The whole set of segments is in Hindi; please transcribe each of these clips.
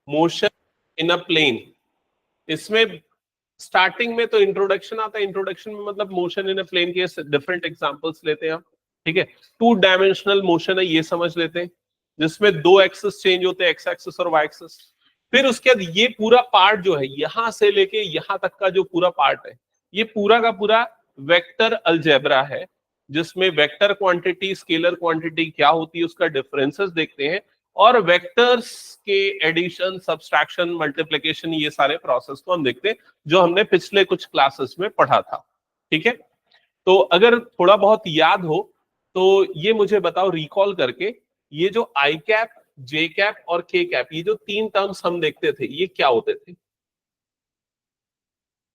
मोशन इन अ प्लेन, इसमें स्टार्टिंग में तो इंट्रोडक्शन आता है, इंट्रोडक्शन में मतलब मोशन इन अ प्लेन के डिफरेंट एग्जांपल्स लेते हैं हम, ठीक है। 2 डायमेंशनल मोशन है ये समझ लेते हैं, जिसमें 2 एक्सिस चेंज होते हैं, एक्स एक्सिस और वाई एक्सिस। फिर उसके बाद ये पूरा पार्ट जो है यहां से लेके यहां तक का जो पूरा पार्ट है, ये पूरा का पूरा वेक्टर अलजेब्रा है, जिसमें वेक्टर क्वांटिटी स्केलर क्वांटिटी क्या होती है उसका डिफरेंसेस देखते हैं, और वेक्टर्स के एडिशन सब्सट्रैक्शन मल्टीप्लिकेशन ये सारे प्रोसेस को हम देखते हैं, जो हमने पिछले कुछ क्लासेस में पढ़ा था, ठीक है। तो अगर थोड़ा बहुत याद हो तो ये मुझे बताओ रिकॉल करके, ये जो आई कैप, जे कैप और के कैप, ये जो 3 टर्म्स हम देखते थे ये क्या होते थे?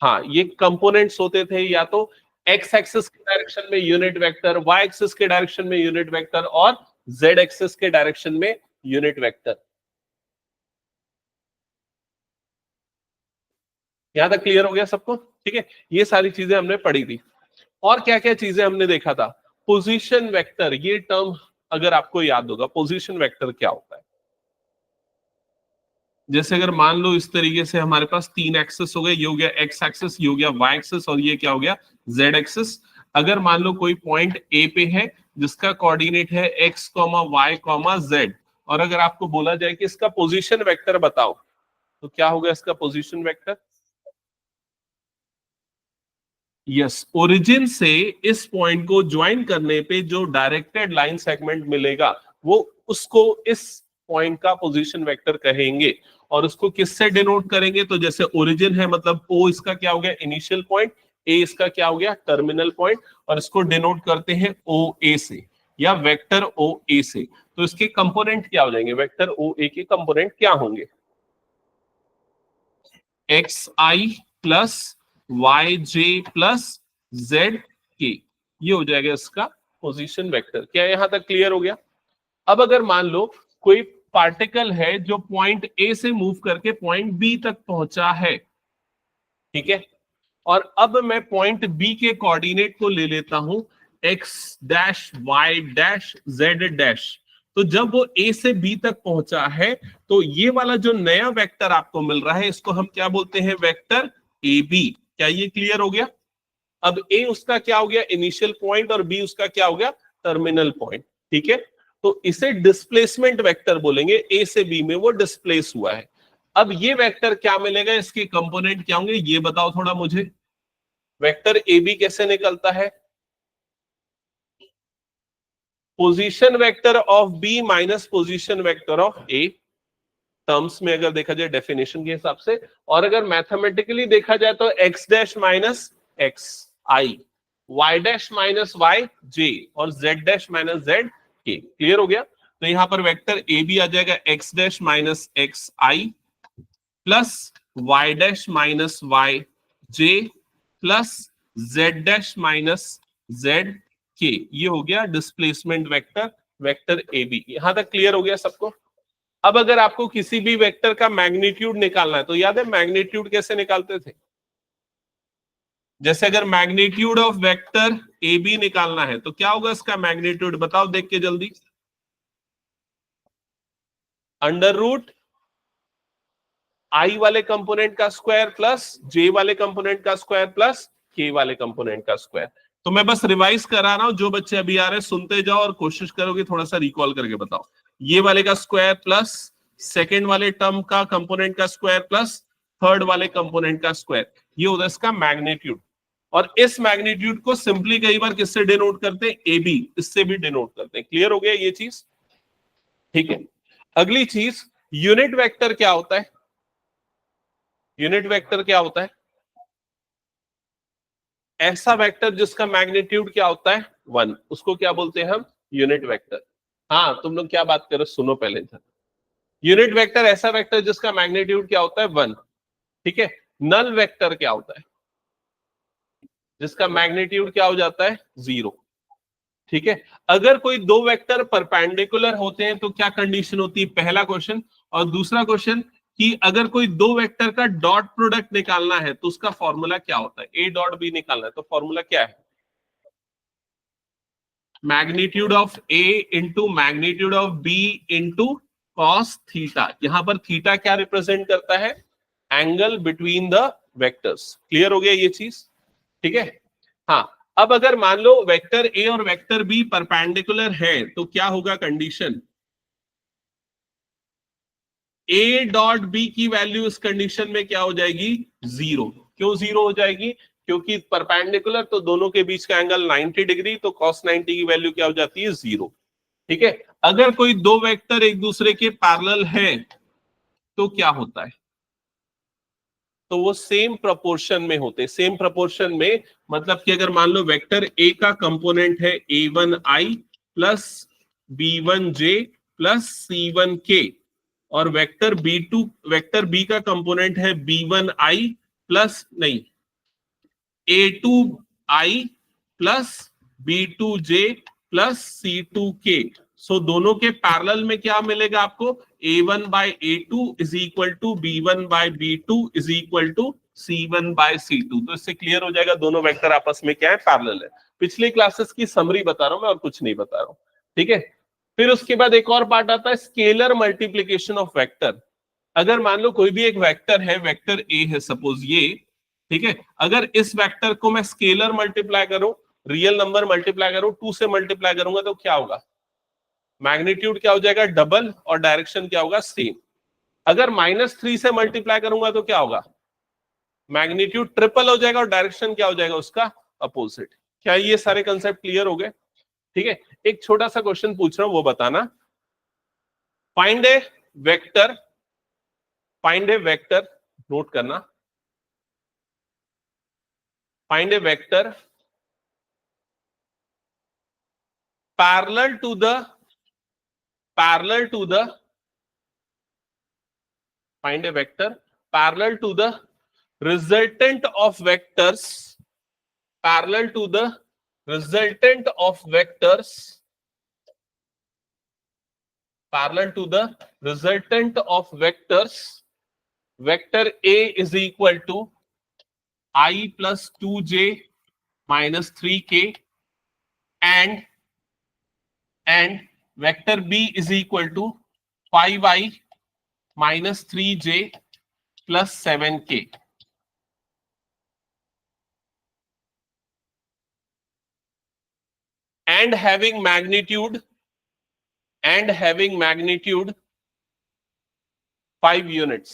हाँ, ये कंपोनेंट्स होते थे, या तो एक्स एक्सिस के डायरेक्शन में यूनिट वेक्टर, वाई एक्सिस के डायरेक्शन में यूनिट वेक्टर, और जेड एक्सिस के डायरेक्शन में यूनिट वेक्टर। यहां तक क्लियर हो गया सबको? ठीक है, ये सारी चीजें हमने पढ़ी थी। और क्या क्या चीजें हमने देखा था? पोजीशन वेक्टर, ये टर्म अगर आपको याद होगा, पोजीशन वेक्टर क्या होता है? जैसे अगर मान लो इस तरीके से हमारे पास 3 एक्सेस हो गए, ये हो गया एक्स एक्सेस, ये हो गया वाई एक्सेस, और ये क्या हो गया जेड एक्सेस। अगर मान लो कोई पॉइंट ए पे है जिसका कोऑर्डिनेट है X comma Y comma Z, और अगर आपको बोला जाए कि इसका पोजीशन वेक्टर बताओ, तो क्या होगा इसका पोजीशन वेक्टर? यस, ओरिजिन से इस पॉइंट को ज्वाइन करने पे जो डायरेक्टेड लाइन सेगमेंट मिलेगा, वो उसको इस पॉइंट का पोजीशन वेक्टर कहेंगे। और उसको किससे डिनोट करेंगे? तो जैसे ओरिजिन है मतलब ओ इसका क्या हो गया इनिशियल पॉइंट, ए इसका क्या हो गया टर्मिनल पॉइंट, और इसको डिनोट करते हैं ओ ए से या वेक्टर ओ ए से। तो इसके कंपोनेंट क्या हो जाएंगे? वेक्टर ओ ए के कंपोनेंट क्या होंगे? एक्स आई plus y J plus Z K, ये हो जाएगा इसका पोजीशन वेक्टर। क्या यहां तक क्लियर हो गया? अब अगर मान लो कोई पार्टिकल है जो पॉइंट ए से मूव करके पॉइंट बी तक पहुंचा है, ठीक है, और अब मैं पॉइंट बी के कोऑर्डिनेट को ले लेता हूं X dash Y dash Z dash. तो जब वो ए से बी तक पहुंचा है, तो ये वाला जो नया वेक्टर आपको मिल रहा है इसको हम क्या बोलते हैं? Vector A B. क्या ये क्लियर हो गया? अब ए उसका क्या हो गया इनिशियल पॉइंट, और बी उसका क्या हो गया टर्मिनल पॉइंट, ठीक है। तो इसे डिस्प्लेसमेंट वेक्टर बोलेंगे, ए से बी में वो डिस्प्लेस हुआ है। अब ये वेक्टर क्या मिलेगा, इसके कंपोनेंट क्या होंगे ये बताओ थोड़ा मुझे। वेक्टर ए बी कैसे निकलता है? Position vector of B minus position vector of A, terms में अगर देखा जाए डेफिनेशन के हिसाब से। और अगर मैथमेटिकली देखा जाए तो एक्स डैश माइनस एक्स आई, वाई डैश माइनस वाई जे, और जेड डैश माइनस जेड के। क्लियर हो गया? तो यहां पर वेक्टर ए बी आ जाएगा एक्स डैश माइनस एक्स आई plus Y dash minus Y J plus Z dash minus Z K. ये हो गया displacement vector, vector A B. यहां तक क्लियर हो गया सबको? अब अगर आपको किसी भी वेक्टर का मैग्नीट्यूड निकालना है, तो याद है मैग्नीट्यूड कैसे निकालते थे? जैसे अगर magnitude of vector A B निकालना है तो क्या होगा इसका मैग्नीट्यूड? बताओ देख के जल्दी। अंडर रूट आई वाले कंपोनेंट का स्क्वायर प्लस जे वाले कंपोनेंट का स्क्वायर प्लस के वाले कंपोनेंट का स्क्वायर। तो मैं बस रिवाइज करा रहा हूं, जो बच्चे अभी आ रहे हैं सुनते जाओ और कोशिश करोगे थोड़ा सा रिकॉल करके बताओ। ये वाले का स्क्वायर प्लस सेकेंड वाले टर्म का कंपोनेंट का स्क्वायर प्लस थर्ड वाले कंपोनेंट का स्क्वायर, ये होता है इसका मैग्नीट्यूड। और इस मैग्नीट्यूड को सिंपली कई बार किससे डिनोट करते हैं? ए बी, इससे भी डिनोट करते हैं। क्लियर हो गया ये चीज? ठीक है, अगली चीज यूनिट वेक्टर क्या होता है? यूनिट वेक्टर क्या होता है? ऐसा वेक्टर जिसका मैग्नीट्यूड क्या होता है 1, उसको क्या बोलते हैं हम? Unit vector. हाँ, तुम लोग क्या बात करो, सुनो पहले था। यूनिट वेक्टर ऐसा वेक्टर जिसका मैग्नीट्यूड क्या होता है 1, ठीक है। नल वेक्टर क्या होता है? जिसका मैग्नीट्यूड क्या हो जाता है 0, ठीक है। अगर कोई दो वेक्टर परपेंडिकुलर होते हैं तो क्या कंडीशन होती है? पहला क्वेश्चन। और दूसरा क्वेश्चन कि अगर कोई दो वेक्टर का डॉट प्रोडक्ट निकालना है तो उसका फॉर्मूला क्या होता है? ए डॉट बी निकालना है तो फॉर्मूला क्या है? Magnitude of A into magnitude of B into cos theta. यहां पर थीटा क्या रिप्रेजेंट करता है? Angle between the vectors. Clear हो गया ये चीज? ठीक है। हाँ, अब अगर मान लो वेक्टर ए और वेक्टर बी परपेंडिकुलर है तो क्या होगा कंडीशन? ए डॉट बी की वैल्यू इस कंडीशन में क्या हो जाएगी? जीरो। क्यों जीरो हो जाएगी? क्योंकि परपेंडिकुलर तो दोनों के बीच का एंगल 90 डिग्री, तो cos 90 की वैल्यू क्या हो जाती है? जीरो। ठीक है। अगर कोई दो वेक्टर एक दूसरे के पैरेलल है तो क्या होता है? तो वो सेम प्रोपोर्शन में होते। सेम प्रोपोर्शन में मतलब कि अगर मान लो वेक्टर ए का कंपोनेंट है a1i plus b1j plus c1k, और वेक्टर बी का कंपोनेंट है b1i प्लस नहीं a2i plus b2j plus c2k। सो दोनों के पैरेलल में क्या मिलेगा आपको? a1 by a2 is equal to b1 by b2 is equal to c1 by c2। तो इससे क्लियर हो जाएगा दोनों वेक्टर आपस में क्या है? पैरेलल है। पिछली क्लासेस की समरी बता रहा हूं मैं और कुछ नहीं बता रहा हूं। ठीक है। फिर उसके बाद एक और पार्ट आता है स्केलर मल्टीप्लीकेशन ऑफ वेक्टर। अगर मान लो कोई भी एक वेक्टर है, वेक्टर ए है सपोज ये, ठीक है, अगर इस वेक्टर को मैं स्केलर मल्टीप्लाई करूं, रियल नंबर मल्टीप्लाई करूं, 2 से मल्टीप्लाई करूंगा तो क्या होगा? मैग्नीट्यूड क्या हो जाएगा? डबल, और डायरेक्शन क्या होगा? सेम। अगर -3 से मल्टीप्लाई करूंगा तो क्या होगा? मैग्नीट्यूड ट्रिपल हो जाएगा और डायरेक्शन क्या हो जाएगा उसका? अपोजिट। क्या ये सारे कंसेप्ट क्लियर हो गए? ठीक है। एक छोटा सा क्वेश्चन पूछ रहा हूं, वो बताना। फाइंड ए वेक्टर, फाइंड ए वेक्टर, नोट करना, find A vector parallel to the parallel to the find a vector parallel to the resultant of vectors, parallel to the resultant of vectors, parallel to the resultant of vectors. Vector A is equal to I plus 2j minus 3k, and vector B is equal to 5i minus 3j plus 7k, and having magnitude 5 units,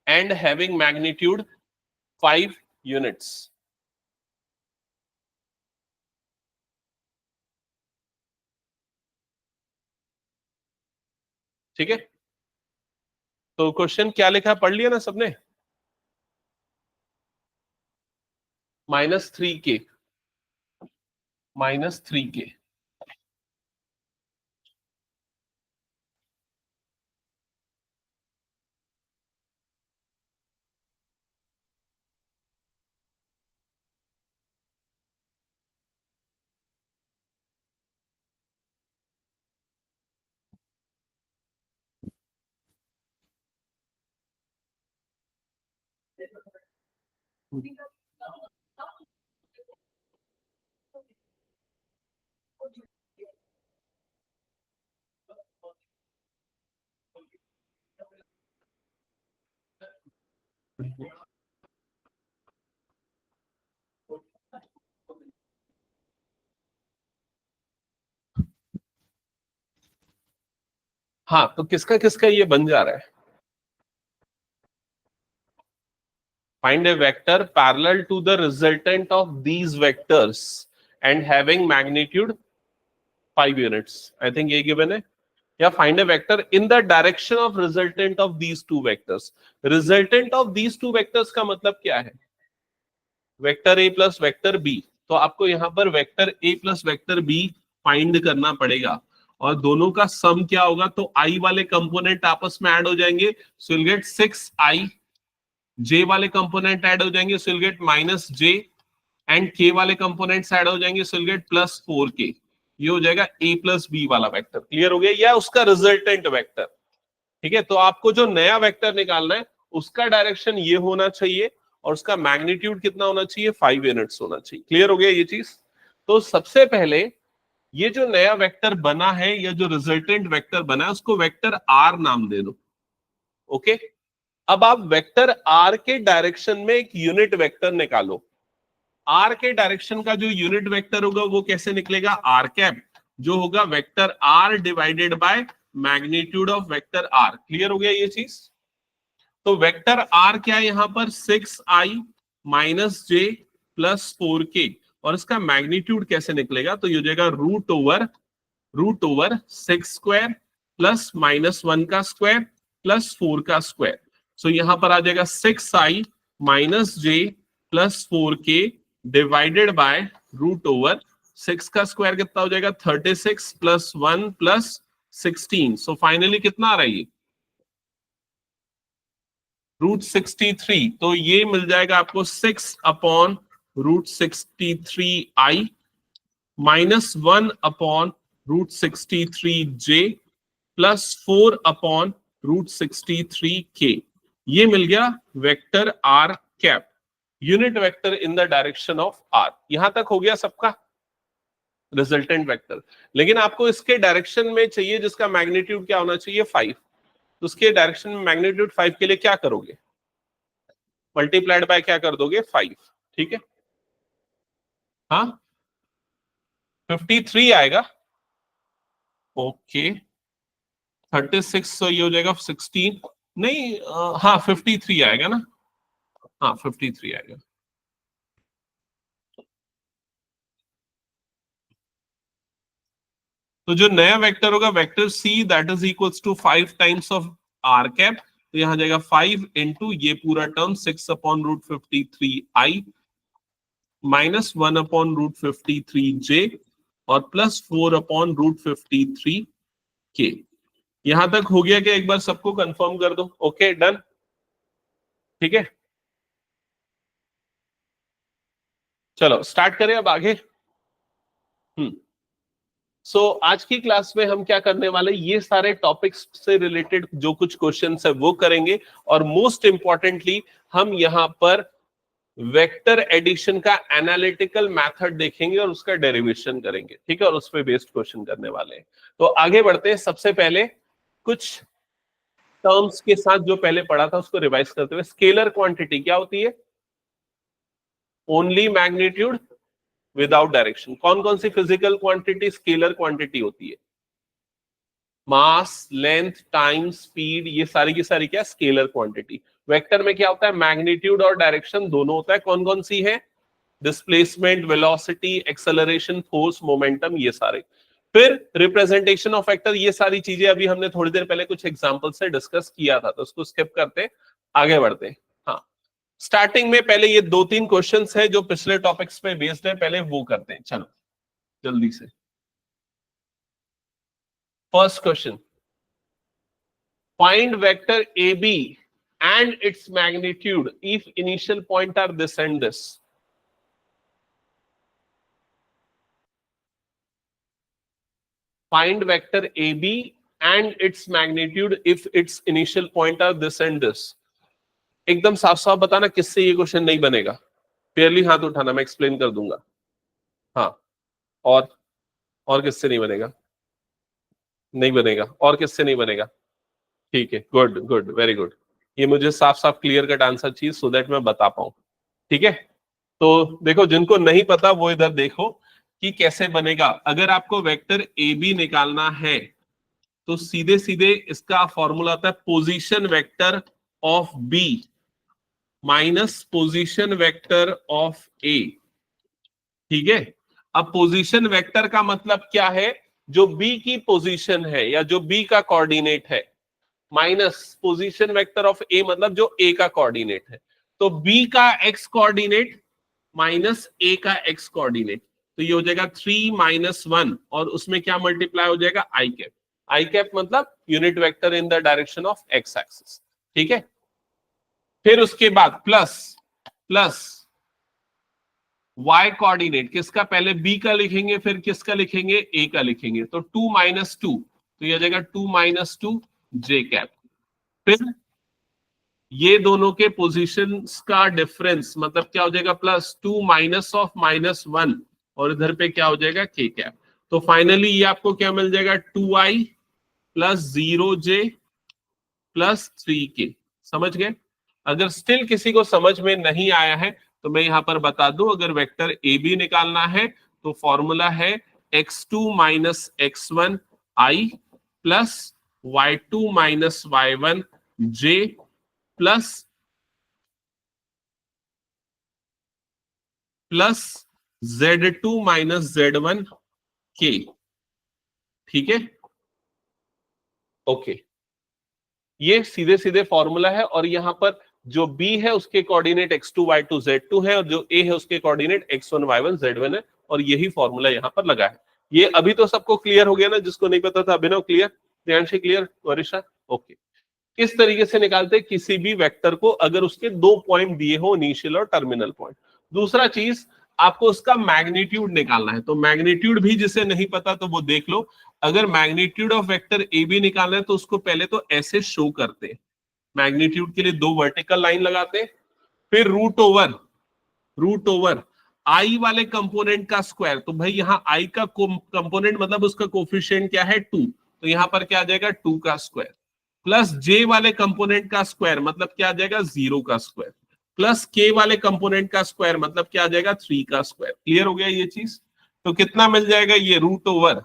and having magnitude 5 units. ठीक है। तो क्वेश्चन क्या लिखा पढ़ लिया ना सबने? -3k, -3k। हाँ, तो किसका किसका ये बन जा रहा है? Find a vector parallel to the resultant of these vectors and having magnitude 5 units. I think ये given है। या find a vector in the direction of resultant of these two vectors. Resultant of these two vectors का मतलब क्या है? Vector A plus vector B. तो आपको यहाँ पर vector A plus vector B find करना पड़ेगा, और दोनों का सम क्या होगा? तो आई वाले कंपोनेंट आपस में ऐड हो जाएंगे, सो विल गेट 6i, जे वाले कंपोनेंट ऐड हो जाएंगे, so will get -j, and के वाले कंपोनेंट्स ऐड हो जाएंगे, सो विल गेट +4k। ये हो जाएगा a प्लस बी वाला वेक्टर। क्लियर हो गया? या उसका रिजल्टेंट वेक्टर। ठीक है। तो आपको जो नया वेक्टर निकालना है उसका डायरेक्शन ये होना चाहिए, और उसका मैग्नीट्यूड कितना होना चाहिए? 5 यूनिट्स होना चाहिए। क्लियर हो गया ये चीज? तो सबसे पहले ये जो नया वेक्टर बना है या जो रिजल्टेंट वेक्टर बना है उसको वेक्टर आर नाम दे दो। ओके, अब आप वेक्टर आर के डायरेक्शन में एक यूनिट वेक्टर निकालो। आर के डायरेक्शन का जो यूनिट वेक्टर होगा वो कैसे निकलेगा, आर कैप, जो होगा vector R divided by magnitude of vector R. Clear हो गया ये चीज? तो वेक्टर आर क्या है यहां पर, 6i minus J plus 4k, और इसका मैग्नीट्यूड कैसे निकलेगा, तो ये हो जाएगा रूट ओवर 6 स्क्वायर प्लस -1 का स्क्वायर प्लस 4 का स्क्वायर। सो यहां पर आ जाएगा 6i minus J plus 4k divided by root over 6 का स्क्वायर कितना हो जाएगा, 36 प्लस 1 प्लस 16। सो फाइनली कितना आ रहा है ये, √63। तो ये मिल जाएगा आपको 6 upon √63i minus 1 upon √63j plus 4 upon √63k। ये मिल गया vector R cap, unit vector in the direction of R. यहां तक हो गया सबका रिजल्टेंट वेक्टर। लेकिन आपको इसके डायरेक्शन में चाहिए जिसका मैग्नीट्यूड क्या होना चाहिए, 5। तो उसके डायरेक्शन में मैग्नीट्यूड 5 के लिए क्या करोगे, मल्टीप्लाइड बाय क्या कर दोगे, 5। ठीक है, हाँ 53 आएगा। ओके 36, तो ये हो जाएगा 16, नहीं हाँ 53 आएगा ना, हाँ 53 आएगा। तो जो नया वेक्टर होगा vector C, that is equals to 5 times of R cap. तो यहां जाएगा 5 इंटू ये पूरा term 6 upon √53i minus 1 upon √53j और प्लस 4 अपॉन √53k। यहां तक हो गया क्या, एक बार सबको कंफर्म कर दो। ओके डन, ठीक है, चलो स्टार्ट करें अब आगे। आज की क्लास में हम क्या करने वाले, ये सारे टॉपिक्स से रिलेटेड जो कुछ क्वेश्चंस है वो करेंगे, और मोस्ट इंपॉर्टेंटली हम यहां पर वेक्टर एडिशन का एनालिटिकल मेथड देखेंगे और उसका डेरिवेशन करेंगे, ठीक है, और उस पर बेस्ड क्वेश्चन करने वाले हैं। तो आगे बढ़ते हैं, सबसे पहले कुछ टर्म्स के साथ जो पहले पढ़ा था उसको रिवाइज करते हुए। स्केलर क्वांटिटी क्या होती है, ओनली मैग्नीट्यूड विदाउट डायरेक्शन। कौन कौन सी फिजिकल क्वांटिटी स्केलर क्वांटिटी होती है, मास, लेंथ, टाइम, स्पीड, ये सारी की सारी क्या, स्केलर क्वांटिटी। वेक्टर में क्या होता है, मैग्नीट्यूड और डायरेक्शन दोनों होता है। कौन कौन सी है, displacement, velocity, acceleration, force, momentum, ये सारे। फिर रिप्रेजेंटेशन ऑफ वेक्टर, ये सारी चीजें अभी हमने थोड़ी देर पहले कुछ एग्जांपल से डिस्कस किया था, तो उसको स्किप करते आगे बढ़ते। हाँ, स्टार्टिंग में पहले ये 2-3 क्वेश्चंस है जो पिछले टॉपिक्स पे बेस्ड है, पहले वो करते हैं। चलो जल्दी से। First question, find vector AB and its magnitude if initial point are this and this. Find vector AB and its magnitude if its initial point are this and this. एकदम साफ साफ बताना किससे ये क्वेश्चन नहीं बनेगा, क्लियरली हाथ उठाना, मैं एक्सप्लेन कर दूंगा। हाँ, और किससे नहीं बनेगा, नहीं बनेगा, और किससे नहीं बनेगा, ठीक है, गुड गुड, वेरी गुड। ये मुझे साफ साफ क्लियर कट आंसर चाहिए सो दैट मैं बता पाऊं, ठीक है। तो देखो, जिनको नहीं पता वो इधर देखो कि कैसे बनेगा। अगर आपको वेक्टर ए बी निकालना है तो सीधे सीधे इसका फॉर्मूला आता है position vector of B minus position vector of A, ठीक है। अब पोजीशन वेक्टर का मतलब क्या है, जो बी की पोजीशन है या जो बी का कोऑर्डिनेट है, माइनस पोजीशन वेक्टर ऑफ ए मतलब जो ए का कोऑर्डिनेट है। तो बी का एक्स कोऑर्डिनेट माइनस ए का एक्स कोऑर्डिनेट, तो ये हो जाएगा 3 - 1, और उसमें क्या मल्टीप्लाई हो जाएगा, आई कैप। आई कैप मतलब unit vector in the direction of x axis, ठीक है। फिर उसके बाद प्लस y कोऑर्डिनेट, किसका, पहले b का लिखेंगे फिर किसका लिखेंगे, a का लिखेंगे। तो 2 - 2, तो ये हो जाएगा 2 - 2 j कैप। फिर ये दोनों के पोजीशंस का डिफरेंस मतलब क्या हो जाएगा, +2 - (-1), और इधर पे क्या हो जाएगा, k कैप। तो फाइनली ये आपको क्या मिल जाएगा 2i plus 0j plus 3k। समझ गए? अगर स्टिल किसी को समझ में नहीं आया है तो मैं यहां पर बता दूं, अगर वेक्टर ए बी निकालना है तो फॉर्मूला है x2 minus x1 i plus y2 minus y1 j plus z2 minus z1 k। ठीक है, ओके। ये सीधे सीधे फॉर्मूला है और यहां पर जो b है उसके कोऑर्डिनेट x2 y2 z2 है और जो a है उसके कोऑर्डिनेट x1 y1 z1 है और यही फॉर्मूला यहां पर लगा है। ये अभी तो सबको क्लियर हो गया ना? जिसको नहीं पता था अभिनव क्लियर, ध्यान क्लियर, वरिष्ठा ओके। इस तरीके से निकालते किसी भी वेक्टर को अगर उसके दो पॉइंट दिए हो, इनिशियल और टर्मिनल पॉइंट। दूसरा चीज आपको उसका मैग्नीट्यूड निकालना है, तो मैग्नीट्यूड भी जिसे नहीं पता तो वो देख लो। अगर magnitude of vector A B निकालना है तो उसको पहले तो ऐसे शो करते हैं, मैग्नीट्यूड के लिए दो वर्टिकल लाइन लगाते हैं, फिर रूट ओवर आई वाले कंपोनेंट का स्क्वायर। तो भाई यहाँ आई का कंपोनेंट मतलब उसका कोफिशिएंट क्या है 2, तो यहां पर क्या आ जाएगा 2 का स्क्वायर, प्लस जे वाले कंपोनेंट का स्क्वायर मतलब क्या आ जाएगा 0 का स्क्वायर, प्लस के वाले कंपोनेंट का स्क्वायर मतलब क्या आ जाएगा 3 का स्क्वायर। क्लियर हो गया ये चीज? तो कितना मिल जाएगा ये रूट ओवर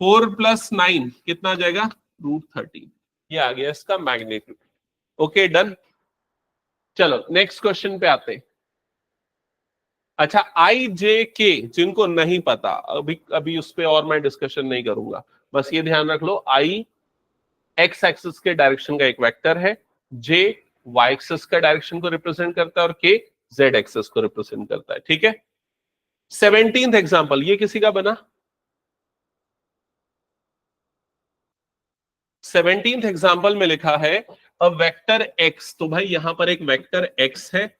4 प्लस 9 कितना आ जाएगा √13। ये आ गया इसका मैग्नीट्यूड। Okay done. चलो नेक्स्ट क्वेश्चन पे आते हैं। अच्छा आई जे के जिनको नहीं पता, अभी उस पर और मैं डिस्कशन नहीं करूंगा, बस ये ध्यान रख लो आई एक्स एक्सिस के डायरेक्शन का एक वेक्टर है, जे वाई एक्सिस का डायरेक्शन को रिप्रेजेंट करता है और के जेड एक्सिस को रिप्रेजेंट करता है। ठीक है, 17th एग्जांपल ये किसी का बना? 17th एग्जांपल में लिखा है अ वेक्टर एक्स। तो भाई यहां पर एक वेक्टर एक्स है,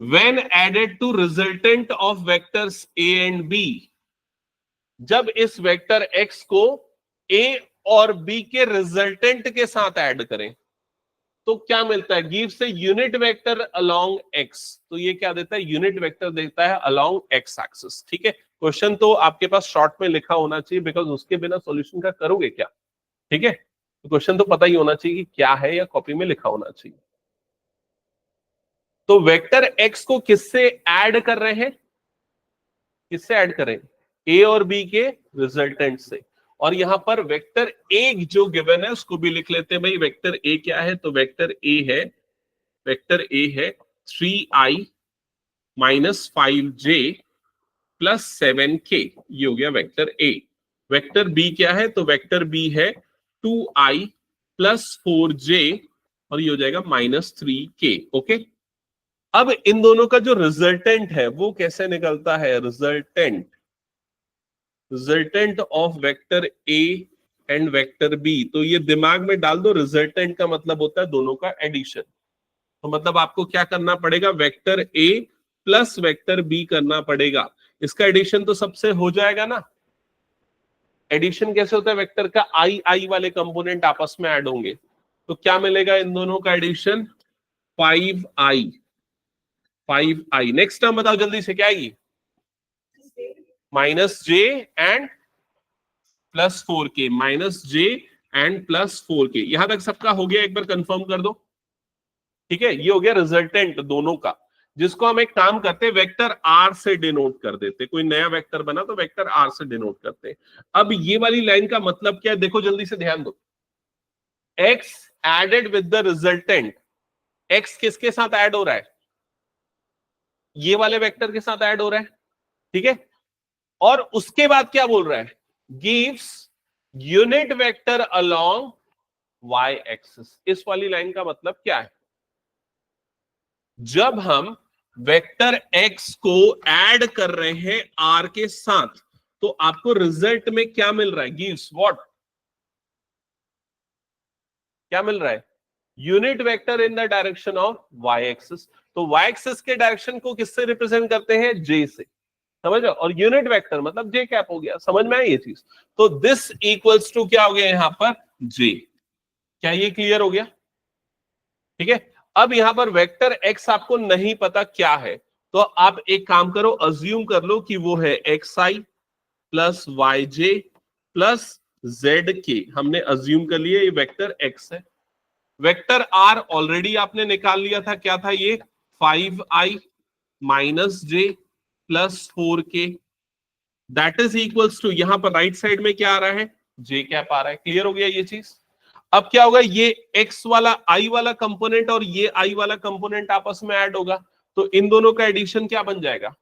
when added to resultant of vectors a and b, जब इस वेक्टर x को a और b के रिजल्टेंट के साथ ऐड करें तो क्या मिलता है? Gives a unit vector along x। तो ये क्या देता है? यूनिट वेक्टर देता है अलोंग x एक्सिस। ठीक है, क्वेश्चन तो आपके पास शॉर्ट में लिखा होना चाहिए, बिकॉज उसके बिना सॉल्यूशन का करोगे क्या? ठीक है, तो क्वेश्चन तो पता ही होना चाहिए कि क्या है या कॉपी में लिखा होना चाहिए। तो वेक्टर x को किससे ऐड कर रहे हैं? किससे ऐड करें? a और b के रिजल्टेंट से। और यहां पर वेक्टर ए जो गिवन है उसको भी लिख लेते हैं भाई। वेक्टर ए क्या है? तो वेक्टर ए है 3i minus 5j plus 7k। ये हो गया वेक्टर ए। वेक्टर बी क्या है? तो वेक्टर बी है 2i प्लस 4j और ये हो जाएगा -3k। ओके, अब इन दोनों का जो रिजल्टेंट है वो कैसे निकलता है? Resultant of vector A and vector B. तो ये दिमाग में डाल दो, रिजल्टेंट का मतलब होता है दोनों का एडिशन। तो मतलब आपको क्या करना पड़ेगा? Vector A plus vector B करना पड़ेगा। इसका एडिशन तो सबसे हो जाएगा ना। एडिशन कैसे होता है? वेक्टर का आई वाले कंपोनेंट आपस में ऐड होंगे, तो क्या मिलेगा इन दोनों का एडिशन? 5i। नेक्स्ट टर्म बताओ जल्दी से, क्या आएगी? -j and +4k, -j and +4k। यहां तक सबका हो गया? एक बार कंफर्म कर दो। ठीक है, ये हो गया रिजल्टेंट दोनों का, जिसको हम एक काम करते हैं वेक्टर आर से डिनोट कर देते। कोई नया वेक्टर बना तो वेक्टर आर से डिनोट करते हैं। अब ये वाली लाइन का मतलब क्या है? देखो जल्दी से ध्यान दो। x added with the resultant, x किसके साथ ऐड हो रहा है? ये वाले वेक्टर के साथ ऐड हो रहा है। ठीक है, और उसके बाद क्या बोल रहा है? Gives unit vector along y axis. इस वाली लाइन का मतलब क्या है? जब हम वेक्टर x को ऐड कर रहे हैं r के साथ तो आपको रिजल्ट में क्या मिल रहा है? Gives what? क्या मिल रहा है? Unit vector in the direction of y axis. तो y एक्सिस के डायरेक्शन को किससे रिप्रेजेंट करते हैं? j से। समझ रहे? और यूनिट वेक्टर मतलब j कैप हो गया। समझ में आई ये चीज? तो दिस इक्वल्स टू क्या हो गया यहां पर? j। क्या ये क्लियर हो गया? ठीक है, अब यहां पर वेक्टर x आपको नहीं पता क्या है, तो आप एक काम करो, अज्यूम कर लो कि वो है xi plus yj plus zk। हमने अज्यूम कर लिया ये वेक्टर x है। वेक्टर r ऑलरेडी आपने निकाल लिया था, क्या था ये 5i minus j plus 4k, that is equals to, यहां पर राइट साइड में क्या आ रहा है, j कैप आ रहा है। क्लियर हो गया ये चीज। अब क्या होगा, ये x वाला i वाला कंपोनेंट और ये i वाला कंपोनेंट आपस में ऐड होगा, तो इन दोनों का एडिशन क्या बन जाएगा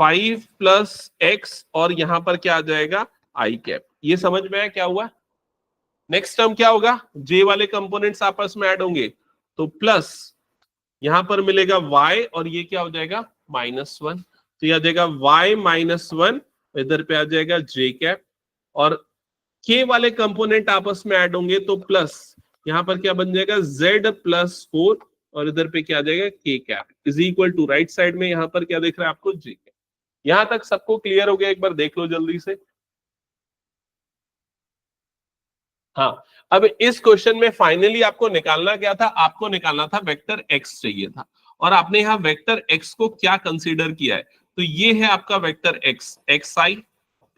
5 प्लस x, और यहां पर क्या आ जाएगा i कैप। ये समझ में आया क्या हुआ। नेक्स्ट टर्म क्या होगा, j वाले कंपोनेंट्स आपस में ऐड होंगे, तो प्लस यहां पर मिलेगा y, और ये क्या हो जाएगा -1, तो ये आ जाएगा y -1, इधर पे आ जाएगा j कैप, और k वाले कंपोनेंट आपस में ऐड होंगे तो प्लस यहां पर क्या बन जाएगा z प्लस 4, और इधर पे क्या आ जाएगा k cap is equal to, right side में यहां पर क्या दिख रहा है आपको j कैप। यहां तक सबको क्लियर हो गया, एक बार देख लो जल्दी से। हाँ, अब इस क्वेश्चन में फाइनली आपको निकालना क्या था, आपको निकालना था वेक्टर x चाहिए था, और आपने यहाँ वेक्टर x को क्या कंसीडर किया है, तो ये है आपका vector x, xi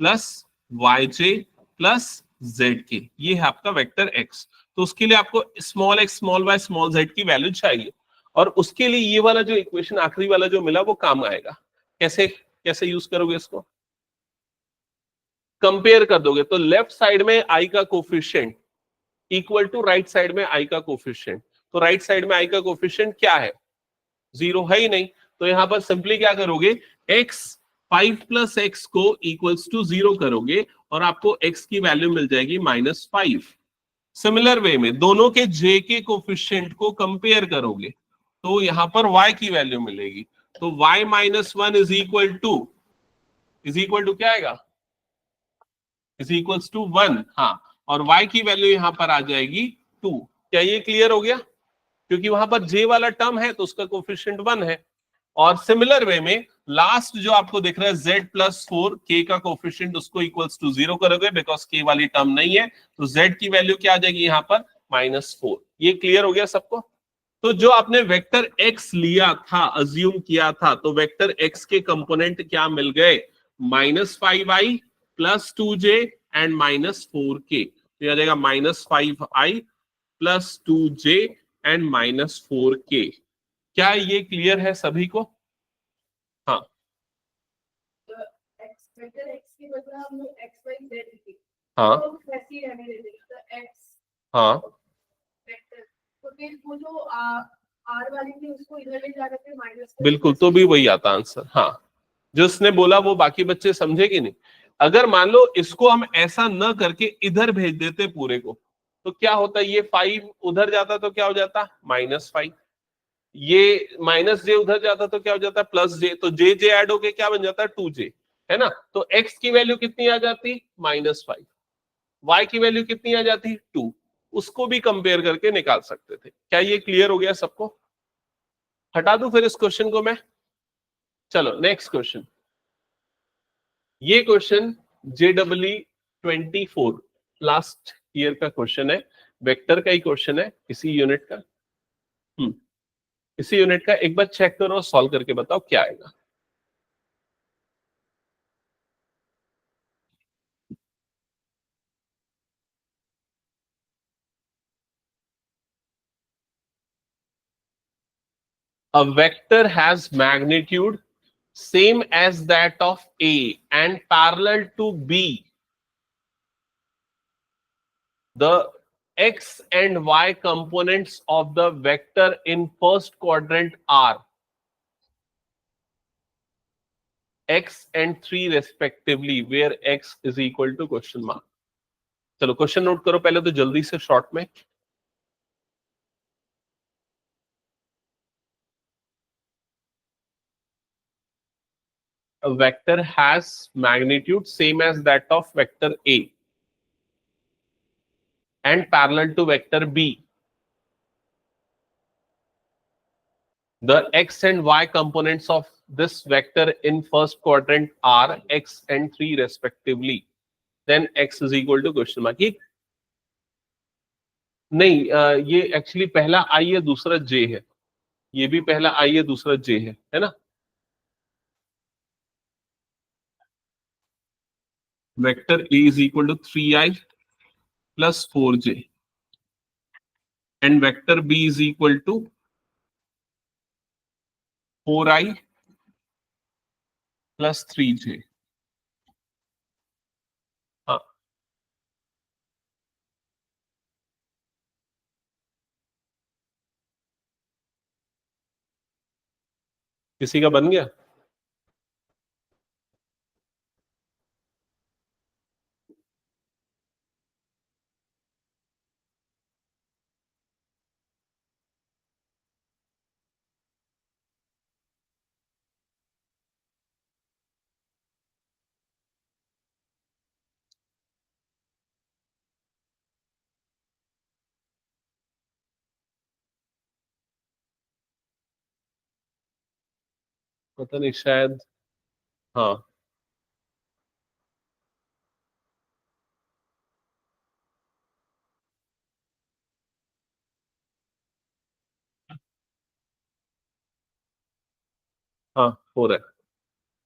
plus yj plus zk, ये है आपका वेक्टर x। तो उसके लिए आपको small x small y small z की वैल्यू चाहिए, और उसके लिए ये वाला जो इक्वेशन आखिरी वाला जो मिला वो काम आएगा। कैसे कैसे यूज करोगे इसको, कंपेयर कर दोगे, तो लेफ्ट साइड में i का coefficient equal to right side में i का कोफिशिएंट, तो राइट साइड में i का कोफिशिएंट क्या है, 0 है ही नहीं, तो यहां पर सिंपली क्या करोगे, x 5 प्लस एक्स को इक्वल्स टू 0 करोगे, और आपको x की वैल्यू मिल जाएगी -5। सिमिलर वे में दोनों के j के कोफिशिएंट को कंपेयर करोगे, तो यहां पर y की वैल्यू मिलेगी, तो y -1 इज इक्वल टू क्या आएगा, इज इक्वल्स टू 1। हाँ, और y की वैल्यू यहां पर आ जाएगी 2। क्या ये क्लियर हो गया, क्योंकि वहां पर j वाला टर्म है तो उसका कोफिशिएंट 1 है। और सिमिलर वे में लास्ट जो आपको दिख रहा है z प्लस 4, k का कोफिशिएंट उसको इक्वल्स टू 0 करोगे, बिकॉज k वाली टर्म नहीं है, तो z की वैल्यू क्या आ जाएगी यहाँ पर -4। ये क्लियर हो गया सबको। तो जो आपने वेक्टर x लिया था, अज्यूम किया था, तो वेक्टर x के कंपोनेंट क्या मिल गए, -5i plus 2j and -4k, तो यह आ जाएगा -5i plus 2j and -4k। क्या ये क्लियर है सभी को। हाँ वेक्टर x की बदला हम लोग x y z लिखे, हाँ तो वैसे ही रहने देते हैं, तो x हाँ वेक्टर, तो फिर वो जो r वाली थी उसको इधर ले जा रहे थे माइनस, बिल्कुल, तो भी वही आता आंसर। हाँ, जो उसने बोला वो बाकी बच्चे समझे कि नहीं। अगर मान लो इसको हम ऐसा न करके इधर भेज देते पूरे को, तो क्या होता, ये 5 उधर जाता तो क्या हो जाता -5, ये -j उधर जाता तो क्या हो जाता +j, तो j ऐड होके क्या बन जाता 2j, है ना। तो x की वैल्यू कितनी आ जाती -5, y की वैल्यू कितनी आ जाती 2, उसको भी कंपेयर करके निकाल सकते थे। क्या ये क्लियर हो गया सबको। हटा दूं फिर इस क्वेश्चन को मैं। चलो नेक्स्ट क्वेश्चन। ये क्वेश्चन JEE 24 लास्ट ईयर का क्वेश्चन है, वेक्टर का ही क्वेश्चन है, इसी यूनिट का। इसी यूनिट का एक बार चेक करो, सॉल्व करके बताओ क्या आएगा। A vector has magnitude same as that of A and parallel to B. The x and y components of the vector in first quadrant are x and 3 respectively, where x is equal to question mark. चलो क्वेश्चन नोट करो पहले तो जल्दी से शॉर्ट में। A vector has magnitude same as that of vector A and parallel to vector B. The x and y components of this vector in first quadrant are x and 3 respectively. Then x is equal to question mark. ये नहीं, ये एक्चुअली पहला i है, दूसरा j है, ये भी पहला आई है, दूसरा जे है ना। Vector A is equal to 3i plus 4j and vector B is equal to 4i plus 3j। हाँ, किसी का बन गया? पता नहीं, शायद। हाँ, हाँ हो रहा है।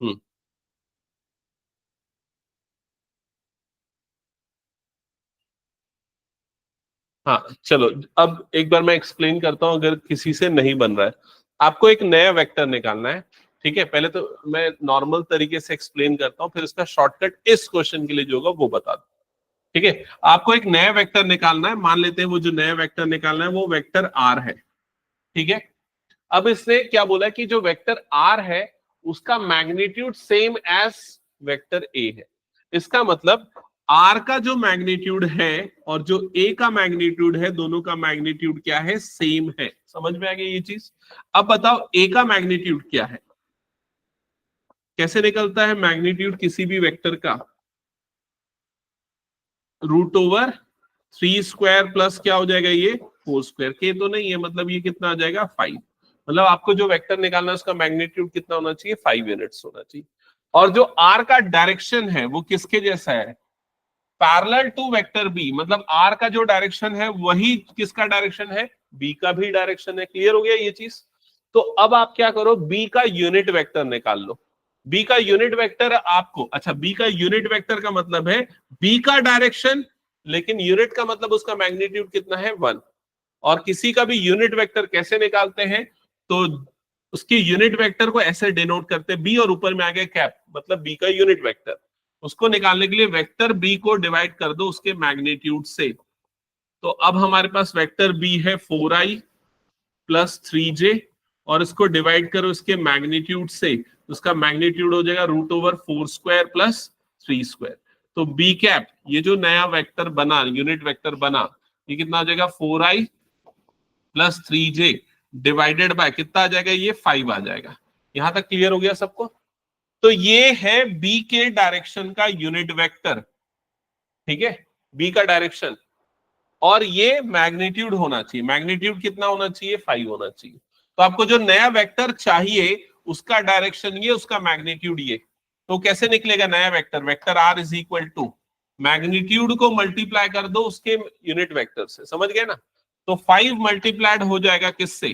हम्म। हाँ चलो, अब एक बार मैं एक्सप्लेन करता हूं, अगर किसी से नहीं बन रहा है। आपको एक नया वेक्टर निकालना है, ठीक है। पहले तो मैं नॉर्मल तरीके से एक्सप्लेन करता हूँ, फिर इसका शॉर्टकट इस क्वेश्चन के लिए जो होगा वो बता दूं, ठीक है। आपको एक नया वेक्टर निकालना है, मान लेते हैं वो जो नया वेक्टर निकालना है वो वेक्टर आर है, ठीक है। अब इसने क्या बोला कि जो वेक्टर आर है उसका magnitude same as vector A है। इसका मतलब आर का जो मैग्नीट्यूड है और जो ए का मैग्नीट्यूड है, दोनों का मैग्नीट्यूड क्या है? सेम है। समझ में आ गई ये चीज? अब बताओ ए का मैग्नीट्यूड क्या है? कैसे निकलता है मैग्नीट्यूड किसी भी वेक्टर का? रूट ओवर 3 स्क्वायर प्लस क्या हो जाएगा ये? 4 स्क्वायर। के तो नहीं है, मतलब ये कितना आ जाएगा? 5। मतलब आपको जो वेक्टर निकालना है उसका मैग्नीट्यूड कितना होना चाहिए? 5 यूनिट्स होना चाहिए। और जो आर का डायरेक्शन है वो किसके जैसा है? Parallel to vector B. मतलब आर का जो डायरेक्शन है वही किसका डायरेक्शन है? बी का भी डायरेक्शन है। क्लियर हो गया ये चीज? तो अब आप क्या करो, बी का यूनिट वेक्टर निकाल लो। बी का यूनिट वेक्टर आपको, अच्छा बी का यूनिट वेक्टर का मतलब है बी का डायरेक्शन, लेकिन यूनिट का मतलब उसका मैग्नीट्यूड कितना है? 1। और किसी का भी यूनिट वेक्टर कैसे निकालते हैं? तो उसकी यूनिट वेक्टर को ऐसे डिनोट करते हैं, बी और ऊपर में आ गया कैप, मतलब बी का यूनिट वेक्टर। उसको निकालने के लिए वेक्टर बी को डिवाइड कर दो उसके मैग्नीट्यूड से। तो अब हमारे पास वेक्टर बी है 4i प्लस 3j, और इसको डिवाइड करो इसके मैग्नीट्यूड से, उसका मैग्नीट्यूड हो जाएगा root over 4 square plus 3 square. तो बी कैप, ये जो नया वेक्टर बना, यूनिट वेक्टर बना, ये कितना आ जाएगा? 4i plus 3j divided by कितना आ जाएगा? ये 5 आ जाएगा। यहां तक क्लियर हो गया सबको? तो ये है बी के डायरेक्शन का यूनिट वेक्टर, ठीक है, बी का डायरेक्शन। और ये मैग्नीट्यूड होना चाहिए। मैग्नीट्यूड कितना होना चाहिए? 5 होना चाहिए। तो आपको जो नया वेक्टर चाहिए उसका डायरेक्शन ये, उसका मैग्नीट्यूड ये। तो कैसे निकलेगा नया vector? Vector R is equal to magnitude को मल्टीप्लाई कर दो उसके यूनिट वेक्टर से। समझ गए ना? तो 5 मल्टीप्लाइड हो जाएगा किससे?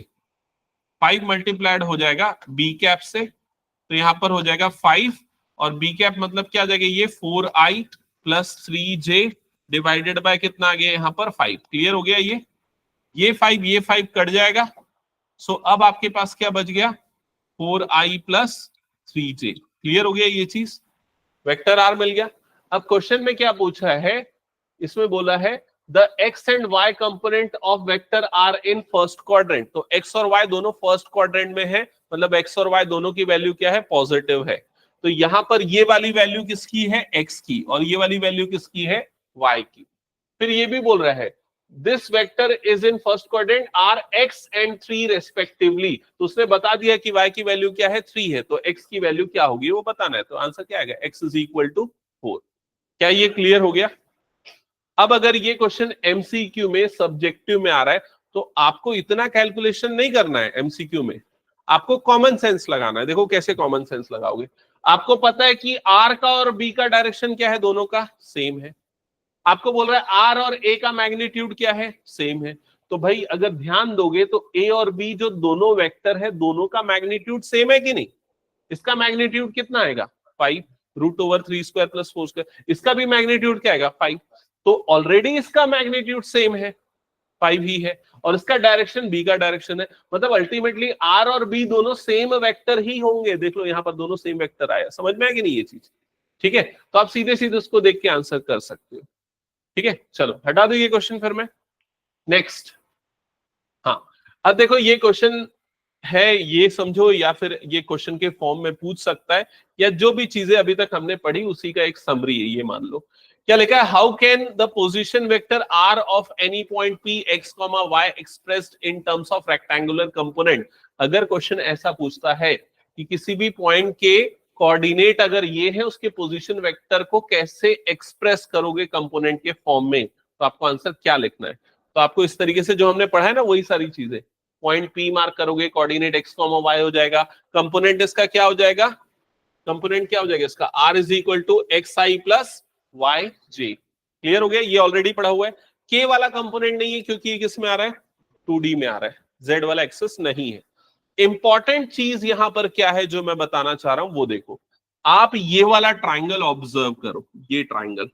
5 मल्टीप्लाइड हो जाएगा बी कैप से। तो यहां पर हो जाएगा 5, और बी कैप मतलब क्या आ जाएगा? ये 4i plus 3j divided by कितना आ गया यहाँ पर? 5। क्लियर हो गया? ये 5, ये 5 कट जाएगा। सो अब आपके पास क्या बच गया? 4i plus 3j। क्लियर हो गया ये चीज? वेक्टर आर मिल गया। अब क्वेश्चन में क्या पूछा है? इसमें बोला है the X and Y component of vector R in first quadrant. तो एक्स और वाई दोनों फर्स्ट क्वाड्रेंट में है, मतलब एक्स और वाई दोनों की वैल्यू क्या है? पॉजिटिव है। तो यहां पर ये वाली वैल्यू किसकी है? एक्स की, और ये वाली वैल्यू किसकी है? वाई की। फिर ये भी बोल रहा है this vector is in first quadrant R x and 3 respectively. तो उसने बता दिया कि वाई की वैल्यू क्या है? 3 है। तो एक्स की वैल्यू क्या होगी वो बताना है। तो आंसर क्या आएगा? X is equal to 4। क्या ये क्लियर हो गया? अब अगर ये क्वेश्चन एमसीक्यू में, सब्जेक्टिव में आ रहा है, तो आपको इतना कैलकुलेशन नहीं करना है एमसीक्यू में। आपको कॉमन सेंस लगाना है। देखो कैसे कॉमन सेंस लगाओगे। आपको पता है कि आर का और बी का डायरेक्शन क्या है? दोनों का सेम है। आपको बोल रहा है आर और ए का मैग्नीट्यूड क्या है? सेम है। तो भाई अगर ध्यान दोगे तो ए और बी जो दोनों वेक्टर है, दोनों का मैग्नीट्यूड सेम है कि नहीं? इसका मैग्नीट्यूड कितना आएगा? 5 √3² + 4²। इसका भी मैग्नीट्यूड क्या आएगा? 5। तो ऑलरेडी इसका मैग्नीट्यूड सेम है, 5 ही है, और इसका डायरेक्शन बी का डायरेक्शन है, मतलब अल्टीमेटली आर और बी दोनों सेम वेक्टर ही होंगे। देख लो यहां पर दोनों सेम वेक्टर आया, समझ में है कि नहीं ये चीज? ठीक है, तो आप सीधे सीधे उसको देख के आंसर कर सकते हो। ठीक है, चलो हटा दो ये क्वेश्चन फिर मैं नेक्स्ट। हाँ, अब देखो ये क्वेश्चन है, ये समझो, या फिर ये क्वेश्चन के फॉर्म में पूछ सकता है, या जो भी चीजें अभी तक हमने पढ़ी उसी का एक समरी है ये, मान लो। क्या लिखा है? How can the position vector R of any point P x comma y expressed in terms of rectangular component. अगर क्वेश्चन ऐसा पूछता है कि किसी भी पॉइंट के कोऑर्डिनेट अगर ये है, उसके पोजीशन वेक्टर को कैसे एक्सप्रेस करोगे कंपोनेंट के फॉर्म में, तो आपको आंसर क्या लिखना है? तो आपको इस तरीके से जो हमने पढ़ा है ना, वही सारी चीजें, पॉइंट पी मार्क करोगे, कोऑर्डिनेट एक्स कॉमा वाई हो जाएगा, कंपोनेंट इसका क्या हो जाएगा? कंपोनेंट क्या हो जाएगा इसका? r is equal to x I plus y j. Clear हो गया? ये ऑलरेडी पढ़ा हुआ है। k वाला कंपोनेंट नहीं है क्योंकि ये किस में आ रहा है? 2D में आ रहा है, z वाला एक्सेस नहीं है। इंपॉर्टेंट चीज यहां पर क्या है जो मैं बताना चाह रहा हूं, वो देखो। आप ये वाला ट्राइंगल ऑब्जर्व करो, ये ट्राइंगल,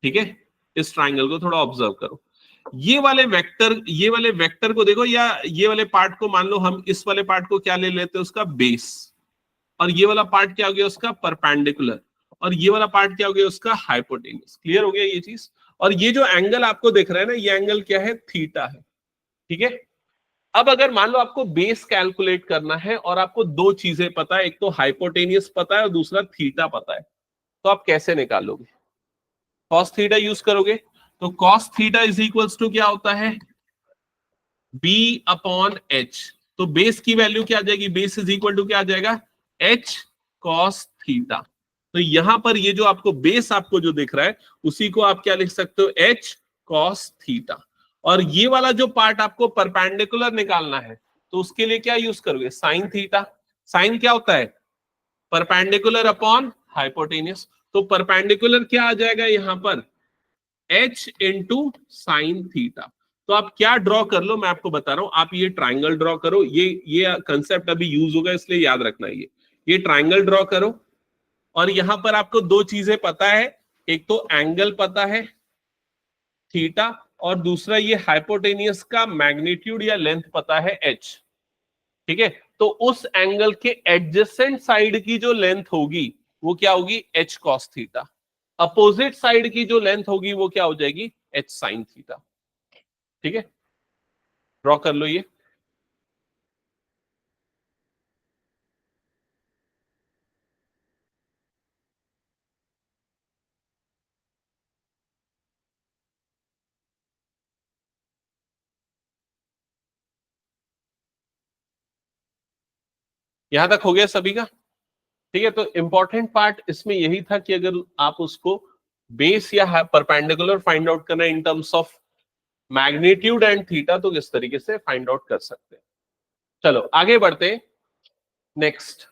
ठीक है, इस ट्राइंगल को थोड़ा ऑब्जर्व करो। ये वाले वेक्टर को देखो, या ये वाले पार्ट को मान लो हम इस वाले पार्ट को क्या ले लेते हैं? उसका बेस। और ये वाला पार्ट क्या हो गया? उसका परपेंडिकुलर। और ये वाला पार्ट क्या हो गया? उसका हाइपोटेन्यूस। क्लियर हो गया ये चीज? और ये जो एंगल आपको दिख रहा है ना, ये एंगल क्या है? थीटा है। ठीक है, अब अगर मान लो आपको बेस कैलकुलेट करना है और आपको दो चीजें पता है, एक तो हाइपोटेनियस पता है और दूसरा थीटा पता है, तो आप कैसे निकालोगे? कॉस थीटा यूज करोगे। तो cos theta is equals to क्या होता है? B upon H. तो बेस की वैल्यू क्या आ जाएगी? बेस इज इक्वल टू क्या आ जाएगा? H cos theta. तो यहां पर ये जो आपको बेस आपको जो दिख रहा है, उसी को आप क्या लिख सकते हो? H cos theta. और ये वाला जो पार्ट आपको परपेंडिकुलर निकालना है, तो उसके लिए क्या यूज करोगे? Sine theta. साइन क्या होता है? Perpendicular upon hypotenuse. तो परपेंडिकुलर क्या आ जाएगा यहां पर? h into sine theta. तो आप क्या ड्रॉ कर लो, मैं आपको बता रहा हूं, आप ये ट्राइंगल ड्रॉ करो। ये कंसेप्ट अभी यूज होगा इसलिए याद रखना। ये ट्राइंगल ड्रॉ करो, और यहां पर आपको दो चीजें पता है, एक तो एंगल पता है थीटा, और दूसरा ये हाइपोटेनियस का मैग्नीट्यूड या लेंथ पता है h। ठीक है, तो उस एंगल के एडजेसेंट साइड की जो लेंथ होगी वो क्या होगी? h cos theta. Opposite side की जो लेंथ होगी वो क्या हो जाएगी? h sin theta. ठीक है, ड्रॉ कर लो ये। यहां तक हो गया सभी का? ठीक है, तो इंपॉर्टेंट पार्ट इसमें यही था कि अगर आप उसको बेस या परपेंडिकुलर फाइंड आउट करना इन terms of magnitude and theta, तो किस तरीके से फाइंड आउट कर सकते हैं। चलो आगे बढ़ते नेक्स्ट।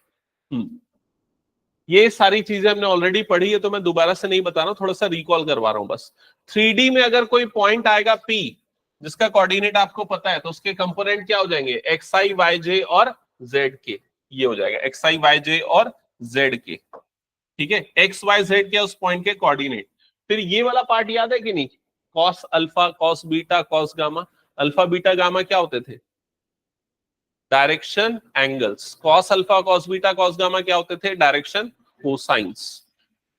ये सारी चीजें हमने ऑलरेडी पढ़ी है, तो मैं दोबारा से नहीं बता रहा हूं, थोड़ा सा रिकॉल करवा रहा हूं बस। 3D में अगर कोई पॉइंट आएगा P, जिसका कोऑर्डिनेट आपको पता है, तो उसके कंपोनेंट क्या हो जाएंगे? एक्स आई वाई जे और जेड के। ये हो जाएगा एक्स आई वाई जे और जेड के। ठीक है, एक्स वाई जेड के उस पॉइंट के कोऑर्डिनेट। फिर ये वाला पार्ट याद है कि नहीं? Cos alpha, cos beta, cos gamma. Alpha beta gamma क्या होते थे? Direction angles. Cos alpha, cos beta, cos gamma क्या होते थे? Direction cosines.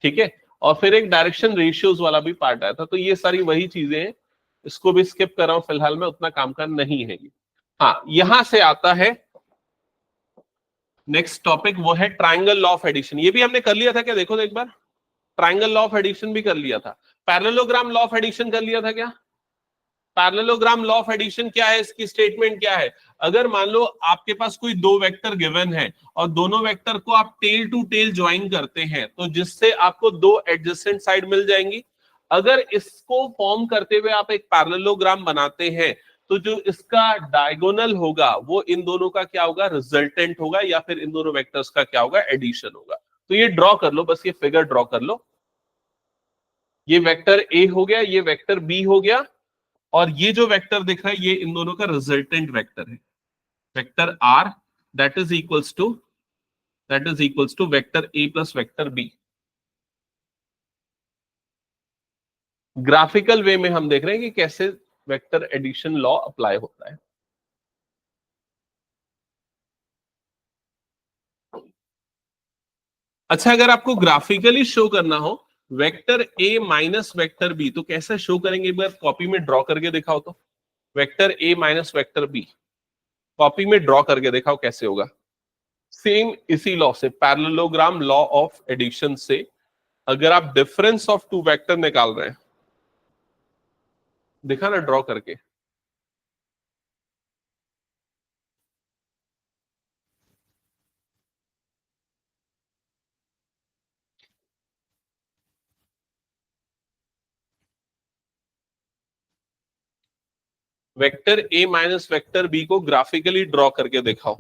ठीक है, और फिर एक डायरेक्शन रेशियोज वाला भी पार्ट आया था। तो ये सारी वही चीजें हैं, इसको भी स्किप कर रहा हूं फिलहाल में, उतना काम का नहीं है ये। हाँ, यहां से आता है नेक्स्ट टॉपिक, वो है ट्राइंगल लॉ ऑफ एडिशन। ये भी हमने कर लिया था क्या? देखो तो एक बार, ट्राइंगल लॉ ऑफ एडिशन भी कर लिया था। पैरेललोग्राम लॉ ऑफ एडिशन कर लिया था क्या? पैरेललोग्राम लॉ ऑफ एडिशन क्या है? इसकी स्टेटमेंट क्या है? अगर मान लो आपके पास कोई दो वेक्टर गिवन है और दोनों वेक्टर को आप टेल टू टेल ज्वाइन करते हैं, तो जिससे आपको दो एडजेसेंट साइड मिल जाएंगी। अगर इसको फॉर्म करते हुए आप एक पैरेललोग्राम बनाते हैं, तो जो इसका डायगोनल होगा वो इन दोनों का क्या होगा? रिजल्टेंट होगा, या फिर इन दोनों वेक्टर्स का क्या होगा? एडिशन होगा। तो ये ड्रॉ कर लो, बस ये फिगर ड्रॉ कर लो। ये वेक्टर ए हो गया, ये वेक्टर बी हो गया, और ये जो वेक्टर दिख रहा है ये इन दोनों का रिजल्टेंट वेक्टर है, vector R that is equals to vector A plus vector B. Graphical way में हम देख रहे हैं कि कैसे वेक्टर एडिशन लॉ अप्लाई होता है। अच्छा, अगर आपको ग्राफिकली शो करना हो vector A minus vector B तो कैसे शो करेंगे, एक बार कॉपी में ड्रॉ करके दिखाओ तो। Vector A minus vector B copy में ड्रॉ करके दिखाओ कैसे होगा। सेम इसी लॉ से, पैरेललोग्राम लॉ ऑफ एडिशन से, अगर आप डिफरेंस ऑफ टू वेक्टर निकाल रहे हैं, दिखा ना ड्रॉ करके। Vector A minus vector B को ग्राफिकली ड्रॉ करके दिखाओ।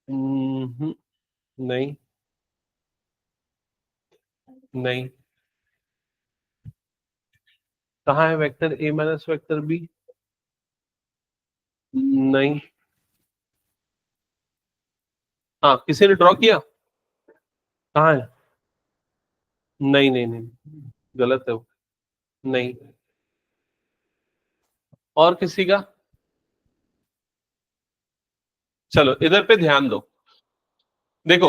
नहीं नहीं, कहाँ है vector A minus vector B? नहीं। हाँ, किसी ने ड्रॉ किया? कहाँ है? नहीं नहीं नहीं, गलत है वो। नहीं। और किसी का? चलो इधर पे ध्यान दो। देखो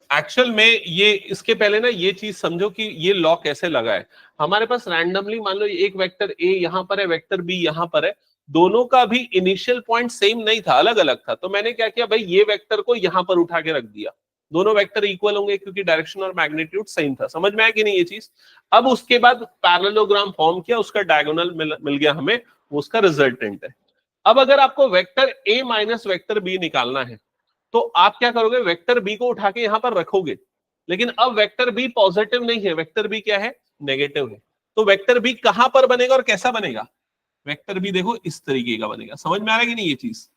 एक्चुअल में ये, इसके पहले ना ये चीज समझो कि ये लॉ कैसे लगा है। हमारे पास रैंडमली मान लो एक वेक्टर ए यहां पर है, वेक्टर बी यहां पर है, दोनों का भी इनिशियल पॉइंट सेम नहीं था, अलग अलग था। तो मैंने क्या किया भाई, ये वेक्टर को यहां पर उठा के रख दिया, दोनों वेक्टर इक्वल होंगे क्योंकि डायरेक्शन और मैग्नीट्यूड सेम था। समझ में आया कि नहीं ये चीज? अब उसके बाद पैरेललोग्राम फॉर्म किया, उसका डायगोनल मिल गया हमें, वो उसका रिजल्टेंट है। अब अगर आपको vector A minus vector B निकालना है तो आप क्या करोगे, वेक्टर बी को उठा के यहां पर रखोगे, लेकिन अब वेक्टर बी पॉजिटिव नहीं है, वेक्टर बी क्या है, नेगेटिव है। तो वेक्टर बी कहां पर बनेगा और कैसा बनेगा? वेक्टर बी देखो इस तरीके का बनेगा। समझ में आ रहा है कि नहीं ये चीज?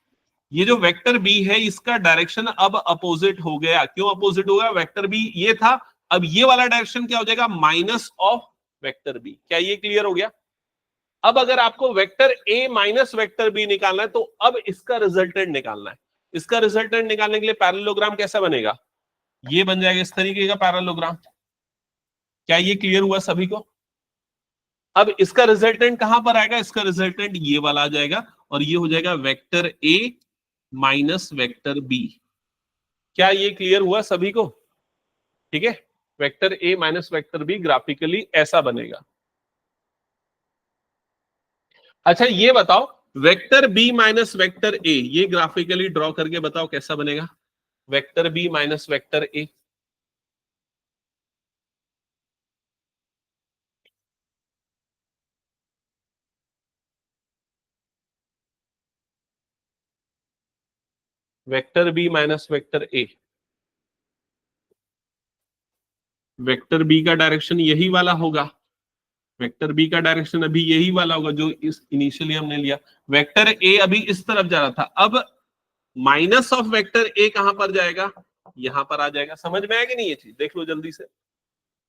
ये जो वेक्टर बी है इसका डायरेक्शन अब अपोजिट हो गया। क्यों अपोजिट हो गया? वेक्टर बी ये था, अब ये वाला डायरेक्शन क्या हो जाएगा, माइनस ऑफ वेक्टर बी। क्या ये क्लियर हो गया? अब अगर आपको vector A minus vector B निकालना है तो अब इसका रिजल्टेंट निकालना है। इसका रिजल्टेंट निकालने के लिए पैरेललोग्राम कैसा बनेगा, ये बन जाएगा इस तरीके का पैरेललोग्राम। क्या ये क्लियर हुआ सभी को? अब इसका रिजल्टेंट कहां पर आएगा, इसका रिजल्टेंट ये वाला आ जाएगा और ये हो जाएगा vector A minus vector B. क्या ये क्लियर हुआ सभी को? ठीक है, vector A minus vector B graphically ऐसा बनेगा। अच्छा ये बताओ, vector B minus vector A, ये ग्राफिकली ड्रॉ करके बताओ कैसा बनेगा, vector B minus vector A. Vector B minus vector A, vector B का डायरेक्शन यही वाला होगा, वेक्टर बी का डायरेक्शन अभी यही वाला होगा जो इस इनिशियली हमने लिया। वेक्टर ए अभी इस तरफ जा रहा था, अब माइनस ऑफ वेक्टर ए कहां पर जाएगा, यहां पर आ जाएगा। समझ में आया कि नहीं ये चीज, देख लो जल्दी से।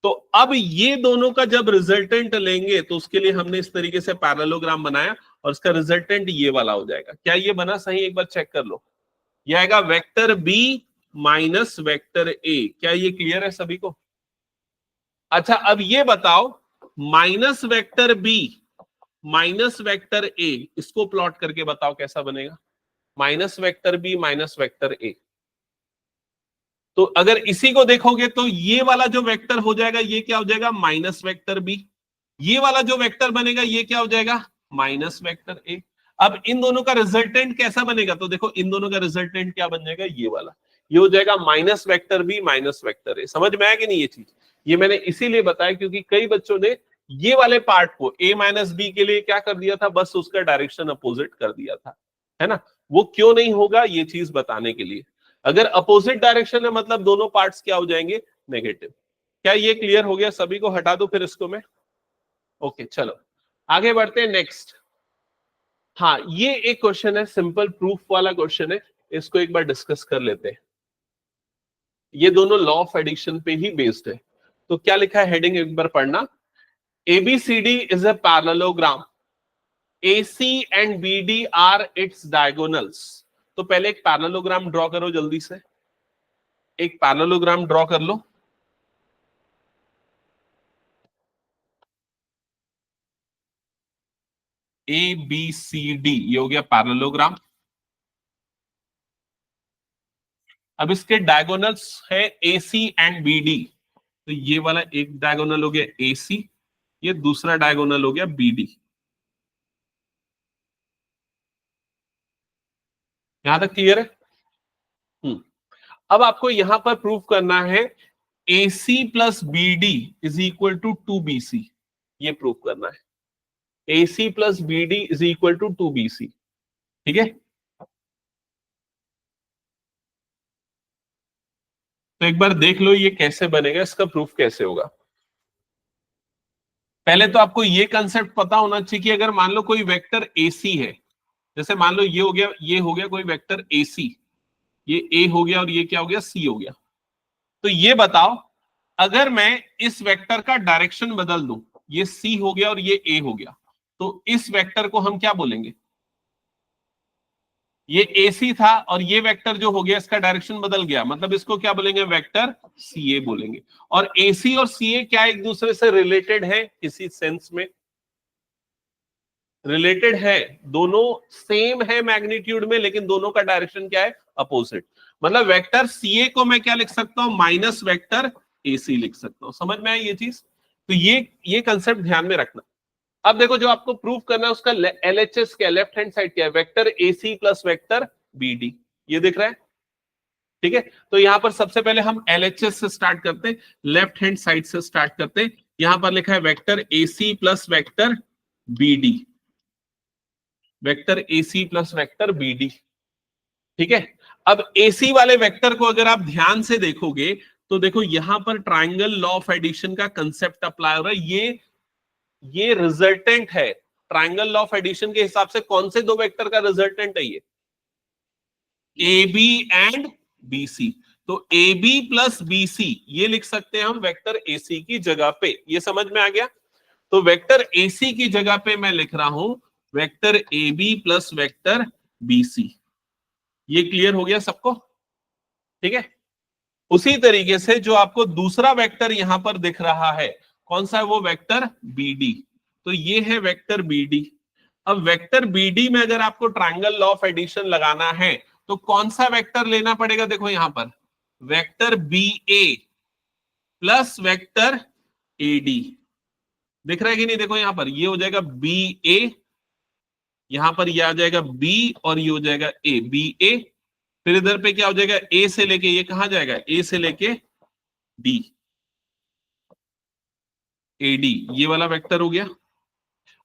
तो अब ये दोनों का जब रिजल्टेंट लेंगे तो उसके लिए हमने इस तरीके से पैरेललोग्राम बनाया और इसका रिजल्टेंट ये वाला हो जाएगा। क्या ये बना सही? एक बार चेक कर लो। ये आएगा vector B minus vector A. क्या ये क्लियर है सभी को? अच्छा अब ये बताओ, minus vector B minus vector A, इसको प्लॉट करके बताओ कैसा बनेगा, minus vector B minus vector A. तो अगर इसी को देखोगे तो ये वाला जो वेक्टर हो जाएगा ये क्या हो जाएगा, माइनस वेक्टर बी। ये वाला जो वेक्टर बनेगा ये क्या हो जाएगा, माइनस वेक्टर ए। अब इन दोनों का रिजल्टेंट कैसा बनेगा, तो देखो इन दोनों का रिजल्टेंट क्या बन जाएगा, ये वाला, ये हो जाएगा minus vector B minus vector A. समझ में आया कि नहीं ये चीज? ये मैंने इसीलिए बताया क्योंकि कई बच्चों ने ये वाले पार्ट को ए माइनस बी के लिए क्या कर दिया था, बस उसका डायरेक्शन अपोजिट कर दिया था, है ना। वो क्यों नहीं होगा ये चीज बताने के लिए। अगर अपोजिट डायरेक्शन है मतलब दोनों पार्ट्स क्या हो जाएंगे, नेगेटिव। क्या ये क्लियर हो गया सभी को? हटा दो फिर इसको मैं। ओके चलो आगे बढ़ते हैं नेक्स्ट। हाँ ये एक क्वेश्चन है, सिंपल प्रूफ वाला क्वेश्चन है, इसको एक बार डिस्कस कर लेते हैं। ये दोनों लॉ ऑफ एडिशन पे ही बेस्ड है। तो क्या लिखा है हेडिंग एक बार पढ़ना, ABCD is a parallelogram, AC and BD are its diagonals। तो पहले एक पैरेललोग्राम ड्रॉ करो जल्दी से, एक पैरेललोग्राम ड्रॉ कर लो। ABCD ये हो गया पैरेललोग्राम। अब इसके डायगोनल्स है AC एंड BD, तो ये वाला एक डायगोनल हो गया AC, ये दूसरा डायगोनल हो गया BD। यहां तक क्लियर है? अब आपको यहां पर प्रूव करना है AC plus BD is equal to 2BC, ये प्रूव करना है AC plus BD is equal to 2BC। ठीक है, तो एक बार देख लो ये कैसे बनेगा, इसका प्रूफ कैसे होगा। पहले तो आपको ये कंसेप्ट पता होना चाहिए कि अगर मान लो कोई वेक्टर AC है, जैसे मान लो ये हो गया कोई वेक्टर AC, ये A हो गया और ये क्या हो गया C हो गया, तो ये बताओ अगर मैं इस वेक्टर का डायरेक्शन बदल दूं, ये C हो गया और ये A हो गया, तो इस वेक्टर को हम क्या बोलेंगे? ये AC था और ये वेक्टर जो हो गया इसका डायरेक्शन बदल गया, मतलब इसको क्या बोलेंगे? वेक्टर CA बोलेंगे। और AC और CA क्या एक दूसरे से रिलेटेड है? किसी सेंस में रिलेटेड है, दोनों सेम है मैग्नीट्यूड में, लेकिन दोनों का डायरेक्शन क्या है? अपोजिट। मतलब वेक्टर CA को मैं क्या लिख सकता हूं? माइनस वेक्टर AC लिख सकता हूं। समझ में आई ये चीज? तो ये कंसेप्ट ध्यान में रखना। अब देखो जो आपको प्रूव करना है उसका LHS क्या, लेफ्ट हैंड साइड क्या है? Vector AC plus vector BD, ये दिख रहा है? ठीक है, तो यहां पर सबसे पहले हम LHS से स्टार्ट करते हैं, लेफ्ट हैंड साइड से स्टार्ट करते हैं। यहां पर लिखा है vector AC plus vector BD, vector AC plus vector BD। ठीक है, अब AC वाले वेक्टर को अगर आप ध्यान से देखोगे तो देखो यहां पर ट्राइंगल लॉ ऑफ एडिशन का कंसेप्ट अप्लाई हो रहा है। ये रिजल्टेंट है, ट्राइंगल लॉ ऑफ एडिशन के हिसाब से कौन से दो वेक्टर का रिजल्टेंट है? ये AB एंड BC। तो AB प्लस BC ये लिख सकते हैं हम वेक्टर AC की जगह पे। ये समझ में आ गया? तो वेक्टर AC की जगह पे मैं लिख रहा हूं vector AB plus vector BC। ये क्लियर हो गया सबको? ठीक है, उसी तरीके से जो आपको दूसरा वेक्टर यहां पर दिख रहा है, कौन सा है वो? Vector BD। तो ये है वेक्टर BD। अब वेक्टर BD में अगर आपको ट्रायंगल लॉ ऑफ एडिशन लगाना है तो कौन सा वेक्टर लेना पड़ेगा? देखो यहां पर vector BA plus vector AD दिख रहा है कि नहीं? देखो यहां पर ये हो जाएगा BA, यहां पर ये आ जाएगा B और ये हो जाएगा A, BA। फिर इधर पे क्या हो जाएगा? A से लेके ये कहां जाएगा? A से लेके D, AD, ये वाला वेक्टर हो गया।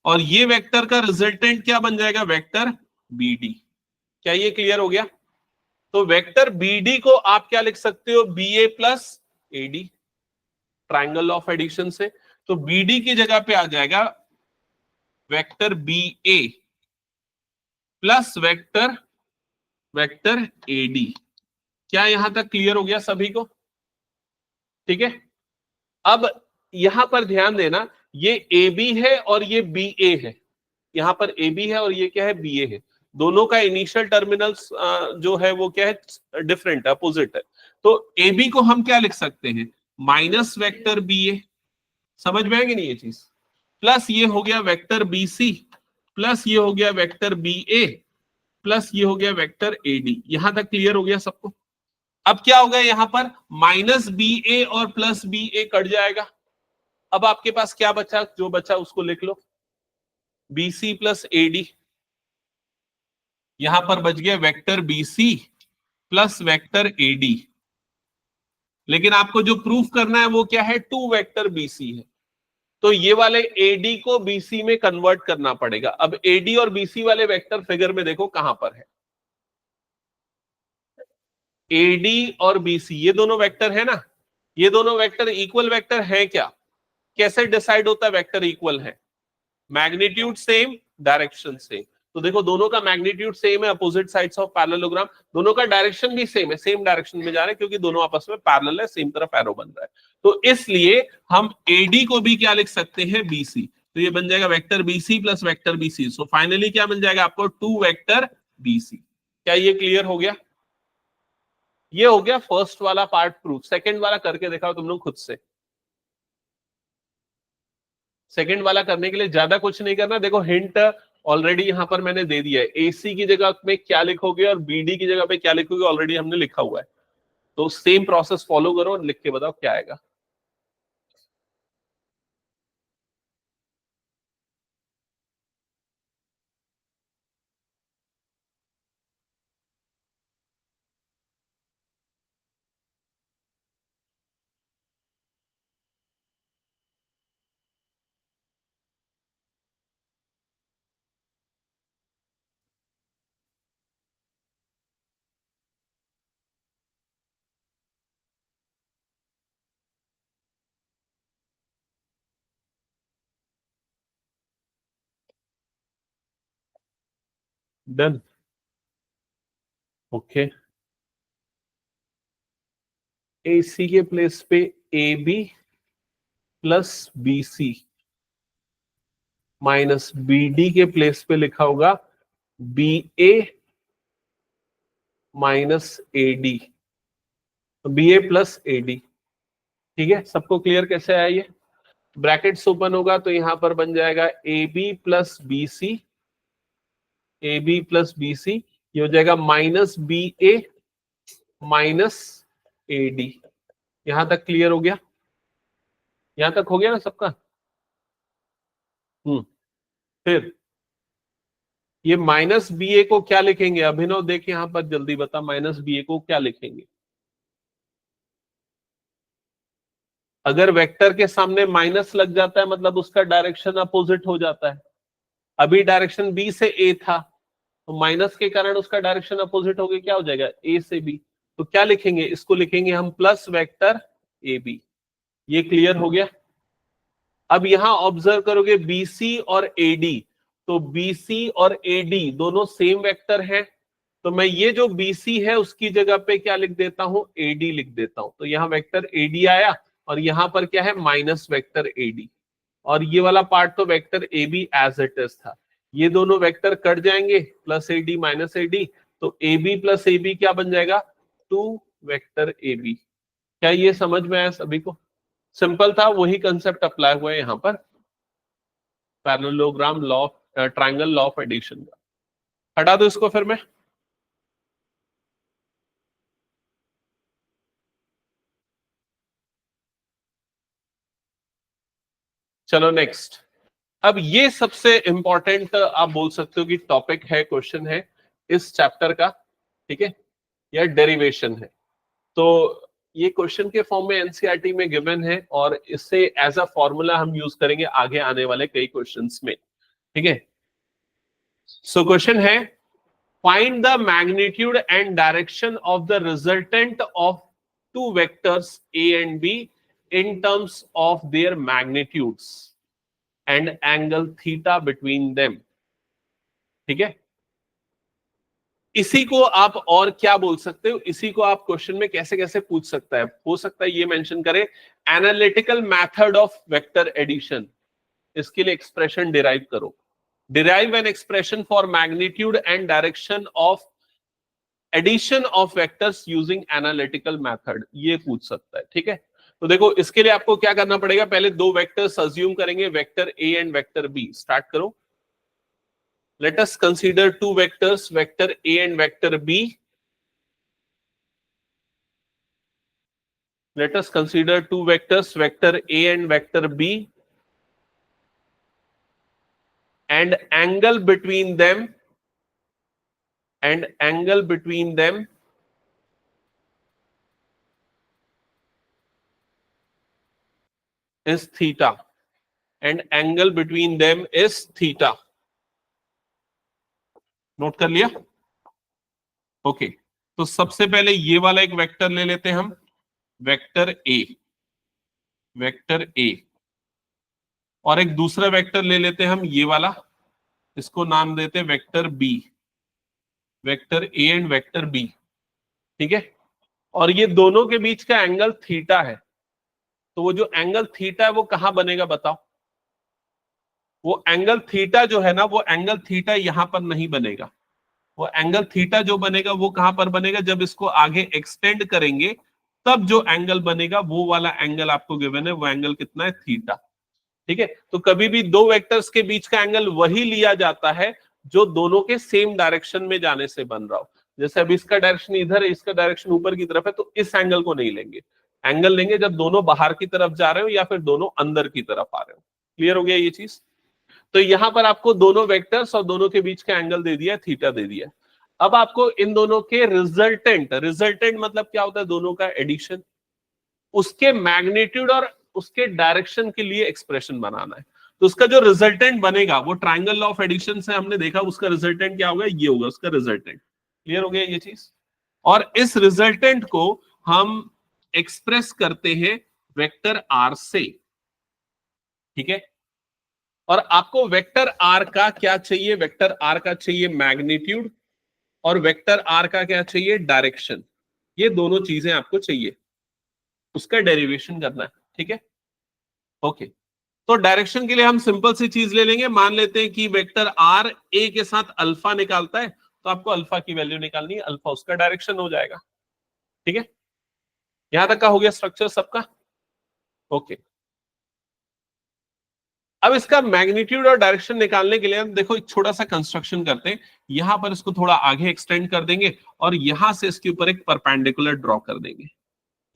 और ये वेक्टर का रिजल्टेंट क्या बन जाएगा? Vector BD। क्या ये क्लियर हो गया? तो वेक्टर BD को आप क्या लिख सकते हो? BA plus AD, triangle of addition से। तो BD की जगह पे आ जाएगा vector BA plus vector AD। क्या यहां तक क्लियर हो गया सभी को? ठीक है, अब यहां पर ध्यान देना, ये AB है और ये BA है। यहां पर AB है और ये क्या है? BA है। दोनों का इनिशियल टर्मिनल्स जो है वो क्या है? डिफरेंट है, अपोजिट है। तो AB को हम क्या लिख सकते हैं? Minus vector BA। समझ में आएगी नहीं ये चीज? प्लस ये हो गया वेक्टर BC प्लस ये हो गया वेक्टर BA प्लस ये हो गया वेक्टर AD। यहां तक क्लियर हो गया सबको? अब क्या होगा यहां पर? माइनस BA और प्लस BA कट जाएगा। अब आपके पास क्या बचा? जो बचा उसको लिख लो, BC प्लस AD। यहां पर बच गया vector BC plus vector AD। लेकिन आपको जो प्रूफ करना है वो क्या है? 2 वेक्टर BC है, तो ये वाले AD को BC में कन्वर्ट करना पड़ेगा। अब AD और BC वाले वेक्टर फिगर में देखो कहां पर है? AD और BC ये दोनों वेक्टर है ना? ये दोनों वेक्टर इक्वल वेक्टर है क्या? कैसे डिसाइड होता है वेक्टर इक्वल है? Magnitude same, direction same. तो देखो दोनों का मैग्नीट्यूड सेम है, अपोजिट साइड्स ऑफ पैरेललोग्राम, दोनों का डायरेक्शन भी सेम है, सेम डायरेक्शन में जा रहे हैं क्योंकि दोनों आपस में पैरेलल है, सेम तरफ एरो बन रहा है। तो इसलिए हम एडी को भी क्या लिख सकते हैं, बीसी। तो ये बन जाएगा vector BC plus vector BC. So finally क्या मिल जाएगा आपको, 2 वेक्टर बीसी। क्या ये क्लियर हो गया? ये हो गया फर्स्ट वाला पार्ट प्रूफ। सेकंड वाला करके दिखाओ तुम लोग खुद से। सेकंड वाला करने के लिए ज्यादा कुछ नहीं करना, देखो हिंट ऑलरेडी यहां पर मैंने दे दिया है। एसी की जगह में क्या लिखोगे और बीडी की जगह पे क्या लिखोगे ऑलरेडी हमने लिखा हुआ है। तो सेम प्रोसेस फॉलो करो और लिख के बताओ क्या आएगा। Done, okay. एसी के प्लेस पे A B plus B C minus B D के प्लेस पे लिखा होगा B A minus A D, B A plus A D. ठीक है, सबको क्लियर कैसे आया ये? ब्रैकेट्स ओपन होगा तो यहां पर बन जाएगा A B plus B C, A B plus B C, ये हो जाएगा minus B A minus A D. यहां तक क्लियर हो गया? यहां तक हो गया ना सबका? फिर ये माइनस बी ए को क्या लिखेंगे? अभिनव देख यहां पर जल्दी बता, माइनस बी ए को क्या लिखेंगे? अगर वेक्टर के सामने माइनस लग जाता है मतलब उसका डायरेक्शन अपोजिट हो जाता है। अभी डायरेक्शन बी से ए था तो माइनस के कारण उसका डायरेक्शन अपोजिट हो गया, क्या हो जाएगा, ए से बी। तो क्या लिखेंगे, इसको लिखेंगे हम प्लस वेक्टर ए बी। ये क्लियर हो गया? अब यहां ऑब्जर्व करोगे बीसी और एडी, तो बीसी और एडी दोनों सेम वेक्टर हैं, तो मैं ये जो बीसी है उसकी जगह पे क्या लिख देता हूं, एडी लिख देता हूं। तो यहां वेक्टर एडी आया और यहां पर क्या है, माइनस वेक्टर एडी। और ये वाला पार्ट तो vector A B as it is था। ये दोनों वेक्टर कट जाएंगे, plus A D minus A D, तो A B plus A B क्या बन जाएगा, 2 वेक्टर ए बी। क्या ये समझ में आया सभी को? सिंपल था, वही कंसेप्ट अप्लाई हुआ है यहां पर parallelogram law, triangle law of addition का। हटा दो इसको फिर मैं। चलो नेक्स्ट। अब ये सबसे इंपॉर्टेंट आप बोल सकते हो कि टॉपिक है, क्वेश्चन है इस चैप्टर का, ठीक है, या डेरिवेशन है। तो ये क्वेश्चन के फॉर्म में एनसीईआरटी में गिवन है और इससे एज अ फॉर्मूला हम यूज करेंगे आगे आने वाले कई क्वेश्चंस में, ठीक है। सो क्वेश्चन है, find the magnitude and direction of the resultant of two vectors A and be in terms of their magnitudes and angle theta between them. ठीक है, इसी को आप और क्या बोल सकते हो, इसी को आप क्वेश्चन में कैसे कैसे पूछ सकता है, हो सकता है ये मेंशन करे analytical method of vector addition, इसके लिए एक्सप्रेशन डिराइव करो, derive an expression for magnitude and direction of addition of vectors using analytical method, ये पूछ सकता है। ठीक है, तो देखो इसके लिए आपको क्या करना पड़ेगा, पहले दो वेक्टर्स अज्यूम करेंगे, vector A and vector B. Start करो। Let us consider two vectors, vector A and vector B. Let us consider two vectors, vector A and vector B, and angle between them, is theta, and angle between them is theta. Note कर लिया? ओके, तो सबसे पहले ये वाला एक वेक्टर ले लेते हैं हम, वेक्टर ए, वेक्टर ए, और एक दूसरा वेक्टर ले लेते हैं हम ये वाला, इसको नाम देते हैं vector B, vector A and vector B, ठीक है। और ये दोनों के बीच का एंगल थीटा है, तो वो जो एंगल थीटा है वो कहां बनेगा बताओ? वो एंगल थीटा जो है ना, वो एंगल थीटा यहां पर नहीं बनेगा। वो एंगल थीटा जो बनेगा वो कहां पर बनेगा? जब इसको आगे एक्सटेंड करेंगे तब जो एंगल बनेगा वो वाला एंगल आपको गिवन है, वो एंगल कितना है? थीटा, ठीक है। तो कभी भी दो वेक्टर्स के बीच का एंगल वही लिया जाता है जो दोनों के सेम डायरेक्शन में जाने से बन रहा हो। जैसे अब इसका डायरेक्शन इधर है, इसका डायरेक्शन ऊपर की तरफ है, तो इस एंगल को नहीं लेंगे। एंगल लेंगे जब दोनों बाहर की तरफ जा रहे हो या फिर दोनों अंदर की तरफ आ रहे हो। क्लियर हो गया ये चीज? तो यहां पर आपको दोनों वेक्टर्स और दोनों के बीच का एंगल दे दिया, थीटा दे दिया। अब आपको इन दोनों के रिजल्टेंट, रिजल्टेंट मतलब क्या होता है? दोनों का एडिशन, उसके मैग्नीट्यूड और उसके डायरेक्शन के लिए एक्सप्रेशन बनाना है। तो उसका जो रिजल्टेंट बनेगा वो ट्रायंगल लॉ ऑफ एडिशन से हमने देखा, उसका रिजल्टेंट क्या होगा? ये होगा उसका रिजल्टेंट। क्लियर हो गया ये चीज? और इस रिजल्टेंट को हम एक्सप्रेस करते हैं वेक्टर आर से, ठीक है। और आपको वेक्टर आर का क्या चाहिए? वेक्टर आर का चाहिए मैग्नीट्यूड, और वेक्टर आर का क्या चाहिए? डायरेक्शन। ये दोनों चीजें आपको चाहिए, उसका डेरिवेशन करना है, ठीक है। ओके, तो डायरेक्शन के लिए हम सिंपल सी चीज ले लेंगे। मान लेते हैं कि वेक्टर आर ए के साथ अल्फा निकालता है, तो आपको अल्फा की वैल्यू निकालनी है, अल्फा उसका डायरेक्शन हो जाएगा, ठीक है। यहां तक का हो गया स्ट्रक्चर सबका? ओके, अब इसका मैग्नीट्यूड और डायरेक्शन निकालने के लिए हम देखो एक छोटा सा कंस्ट्रक्शन करते हैं। यहां पर इसको थोड़ा आगे एक्सटेंड कर देंगे और यहां से इसके ऊपर एक परपेंडिकुलर ड्रॉ कर देंगे।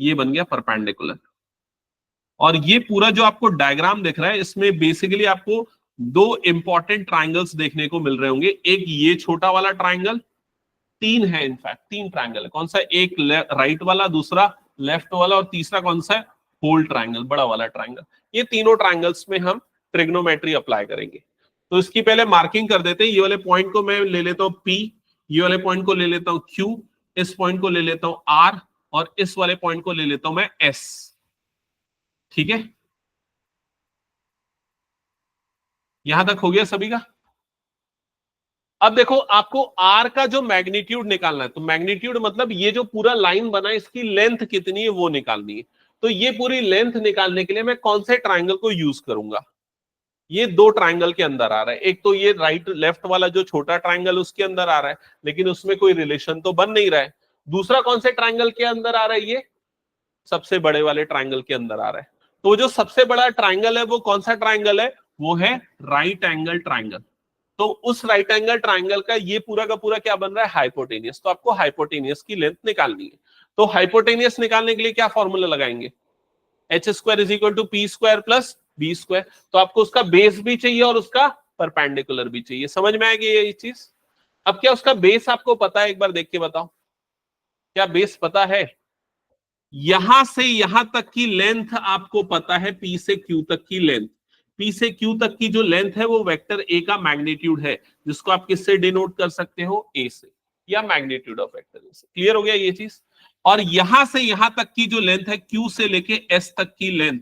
ये बन गया परपेंडिकुलर। और ये पूरा जो आपको डायग्राम दिख रहा है, इसमें बेसिकली आपको दो इंपॉर्टेंट ट्राइंगल्स देखने को मिल रहे होंगे। एक ये छोटा वाला ट्राइंगल, तीन है इनफैक्ट, तीन ट्राइंगल है। कौन सा? एक राइट वाला, दूसरा लेफ्ट वाला, और तीसरा कौन सा है? होल ट्राइंगल, बड़ा वाला ट्राइंगल। ये तीनों ट्राइंगल्स में हम ट्रिग्नोमेट्री अप्लाई करेंगे। तो इसकी पहले मार्किंग कर देते हैं। ये वाले पॉइंट को मैं ले लेता हूं P, ये वाले पॉइंट को ले लेता हूं Q, इस पॉइंट को ले लेता हूं R, और इस वाले पॉइंट को ले लेता हूं मैं S, ठीक है। यहां तक हो गया सभी का? अब देखो आपको आर का जो मैग्नीट्यूड निकालना है, तो मैग्नीट्यूड मतलब ये जो पूरा लाइन बना है इसकी लेंथ कितनी है वो निकालनी है। तो ये पूरी लेंथ निकालने के लिए मैं कौन से ट्राइंगल को यूज करूंगा? ये दो ट्राइंगल के अंदर आ रहा है। एक तो ये राइट लेफ्ट वाला जो छोटा ट्राइंगल उसके अंदर आ रहा है, लेकिन उसमें कोई रिलेशन तो बन नहीं रहा है। दूसरा कौन से ट्राइंगल के अंदर आ रहा है? ये सबसे बड़े वाले ट्राइंगल के अंदर आ रहा है। तो जो सबसे बड़ा ट्राइंगल है वो कौन सा ट्राइंगल है? वो है राइट एंगल ट्राइंगल। तो उस राइट एंगल ट्राइंगल का ये पूरा का पूरा क्या बन रहा है? हाइपोटेनियस। तो आपको हाइपोटेनियस की लेंथ निकालनी है। तो हाइपोटेनियस निकालने के लिए क्या फॉर्मूला लगाएंगे? h² is equal to P square plus B square. तो आपको उसका बेस भी चाहिए और उसका परपेंडिकुलर भी चाहिए। समझ में आएगी ये चीज? अब क्या उसका बेस आपको पता है? एक बार देख के बताओ, क्या बेस पता है? यहां से यहां तक की लेंथ आपको पता है, P से Q तक की लेंथ। P से Q तक की जो लेंथ है वो वेक्टर A का मैग्नीट्यूड है, जिसको आप किससे डिनोट कर सकते हो? A से, या मैग्नीट्यूड ऑफ वेक्टर A से। क्लियर हो गया ये चीज? और यहां से यहां तक की जो लेंथ है Q से लेके S तक की लेंथ,